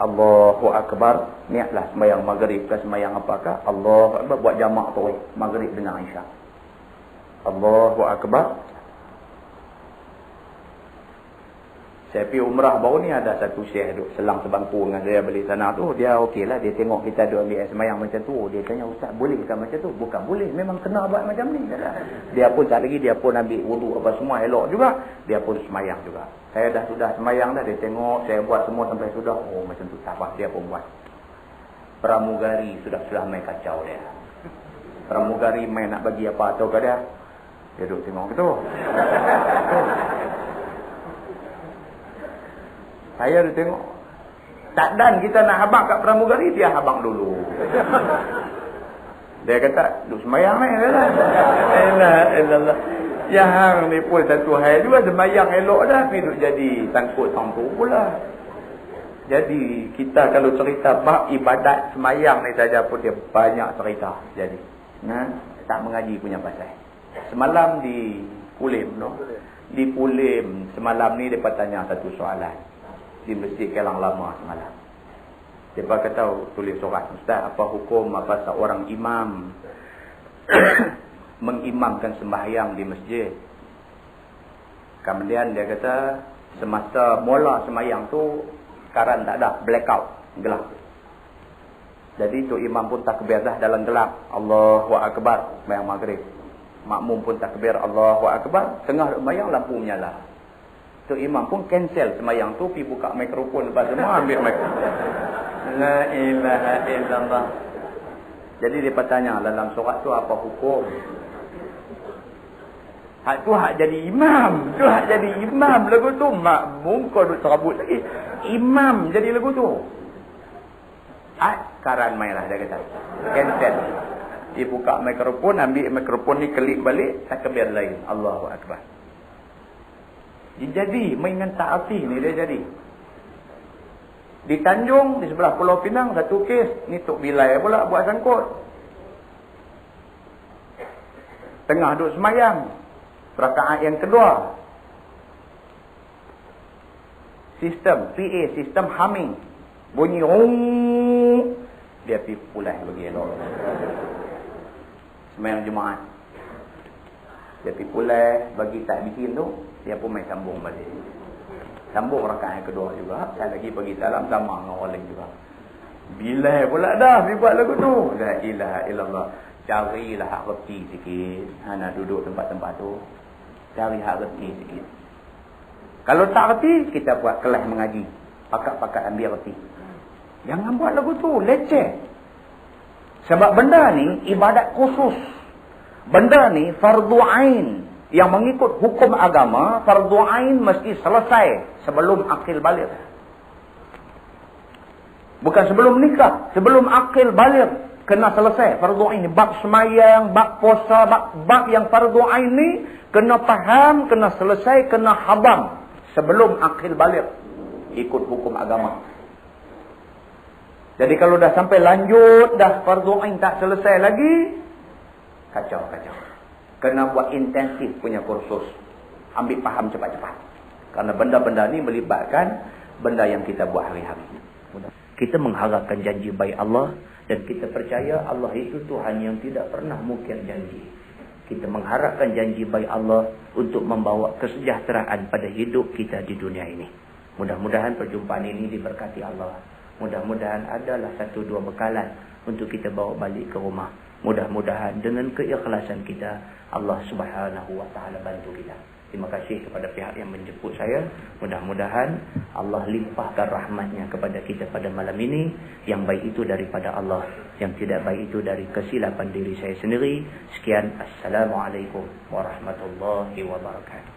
Allahu Akbar. Niatlah sembahyang maghrib ke sembahyang apakah. Allahu Akbar, buat jamak tu. Maghrib dengan Aisyah. Allahu Akbar. Saya pergi umrah baru ni, ada satu syekh duduk selang sebangku dengan saya balik sana tu. Dia okey lah, dia tengok kita duduk ambil sembahyang macam tu. Dia tanya, Ustaz boleh ke macam tu? Bukan boleh, memang kena buat macam ni. Dia pun tak lagi, dia pun ambil wudu apa semua elok juga. Dia pun sembahyang juga. Saya dah sudah sembahyang dah, dia tengok saya buat semua sampai sudah. Oh macam tu, tak apa, dia pun buat. Pramugari sudah main kacau dia. Pramugari main nak bagi apa atau ke dia. Dia duduk tengok gitu. Saya dia tengok. Tak dan kita nak habang kat pramugari, dia habang dulu. Dia kata, duduk sembahyang ni. Elah. Yang ni pun satu hal juga, sembahyang elok dah. Tapi duduk jadi sangkut tangku pula. Jadi kita kalau cerita bab ibadat sembahyang ni saja pun dia banyak cerita. Jadi tak mengaji punya pasal. Semalam di Pulim, di Pulim semalam ni dia tanya satu soalan. Di Masjid Kelang Lama semalam. Dia kata tulis surat, Ustaz, apa hukum apa seorang imam mengimamkan sembahyang di masjid? Kemudian dia kata semasa mula sembahyang tu karan tak ada, blackout, gelap. Jadi tu imam pun takbir dah dalam gelap. Allahu Akbar, sembahyang maghrib. Makmum pun takbir Allahu Akbar, tengah sembahyang lampu menyala. Tu imam pun cancel sembahyang tu, pergi buka mikrofon lepas semua ambil mikrofon. La ilaha illallah. Jadi dia bertanya, dalam surat tu apa hukum? Hak tu hak jadi imam. Tu hak jadi imam lagu tu. Makmum kau duk serabut lagi. Imam jadi lagu tu. Karan main lah dia kata. Cancel. Dia buka mikrofon, ambil mikrofon ni, kelip balik, takbir lain. Allahu Akbar. Dia jadi, mainan ta'ati ni dia jadi. Di Tanjung, di sebelah Pulau Pinang, satu kes. Ni Tok Bilai pula buat sangkut. Tengah duduk semayang. Rakaat yang kedua. Sistem PA, sistem humming. Bunyi rung. Dia pergi pulai bagi elok. Semayang Jumaat. Dia pergi pulai bagi tak bikin tu. Dia pun main sambung balik. Sambung rakaat yang kedua juga. Saya lagi pergi salam sama dengan orang lain juga. Bila pula dah dia buat lagu tu. La ilaha illallah. Carilah hak reti sikit. Nak duduk tempat-tempat tu. Cari hak reti sikit. Kalau tak reti, kita buat kelas mengaji. Pakat-pakat ambil reti. Jangan buat lagu tu. Leceh. Sebab benda ni ibadat khusus. Benda ni fardu ain. Yang mengikut hukum agama, fardu ain mesti selesai sebelum akil balik. Bukan sebelum nikah, sebelum akil balik kena selesai fardu ain. Bab semayang, bab puasa, bab yang fardu ain ni kena faham, kena selesai, kena habam sebelum akil balik ikut hukum agama. Jadi kalau dah sampai lanjut dah fardu ain tak selesai lagi, kacau. Kena buat intensif punya kursus. Ambil faham cepat-cepat. Karena benda-benda ni melibatkan benda yang kita buat hari-hari. Kita mengharapkan janji baik Allah. Dan kita percaya Allah itu Tuhan yang tidak pernah mungkir janji. Kita mengharapkan janji baik Allah untuk membawa kesejahteraan pada hidup kita di dunia ini. Mudah-mudahan perjumpaan ini diberkati Allah. Mudah-mudahan adalah 1-2 bekalan untuk kita bawa balik ke rumah. Mudah-mudahan dengan keikhlasan kita, Allah Subhanahu wa taala bantu kita. Terima kasih kepada pihak yang menjemput saya. Mudah-mudahan Allah limpahkan rahmatnya kepada kita pada malam ini. Yang baik itu daripada Allah, yang tidak baik itu dari kesilapan diri saya sendiri. Sekian, Assalamualaikum warahmatullahi wabarakatuh.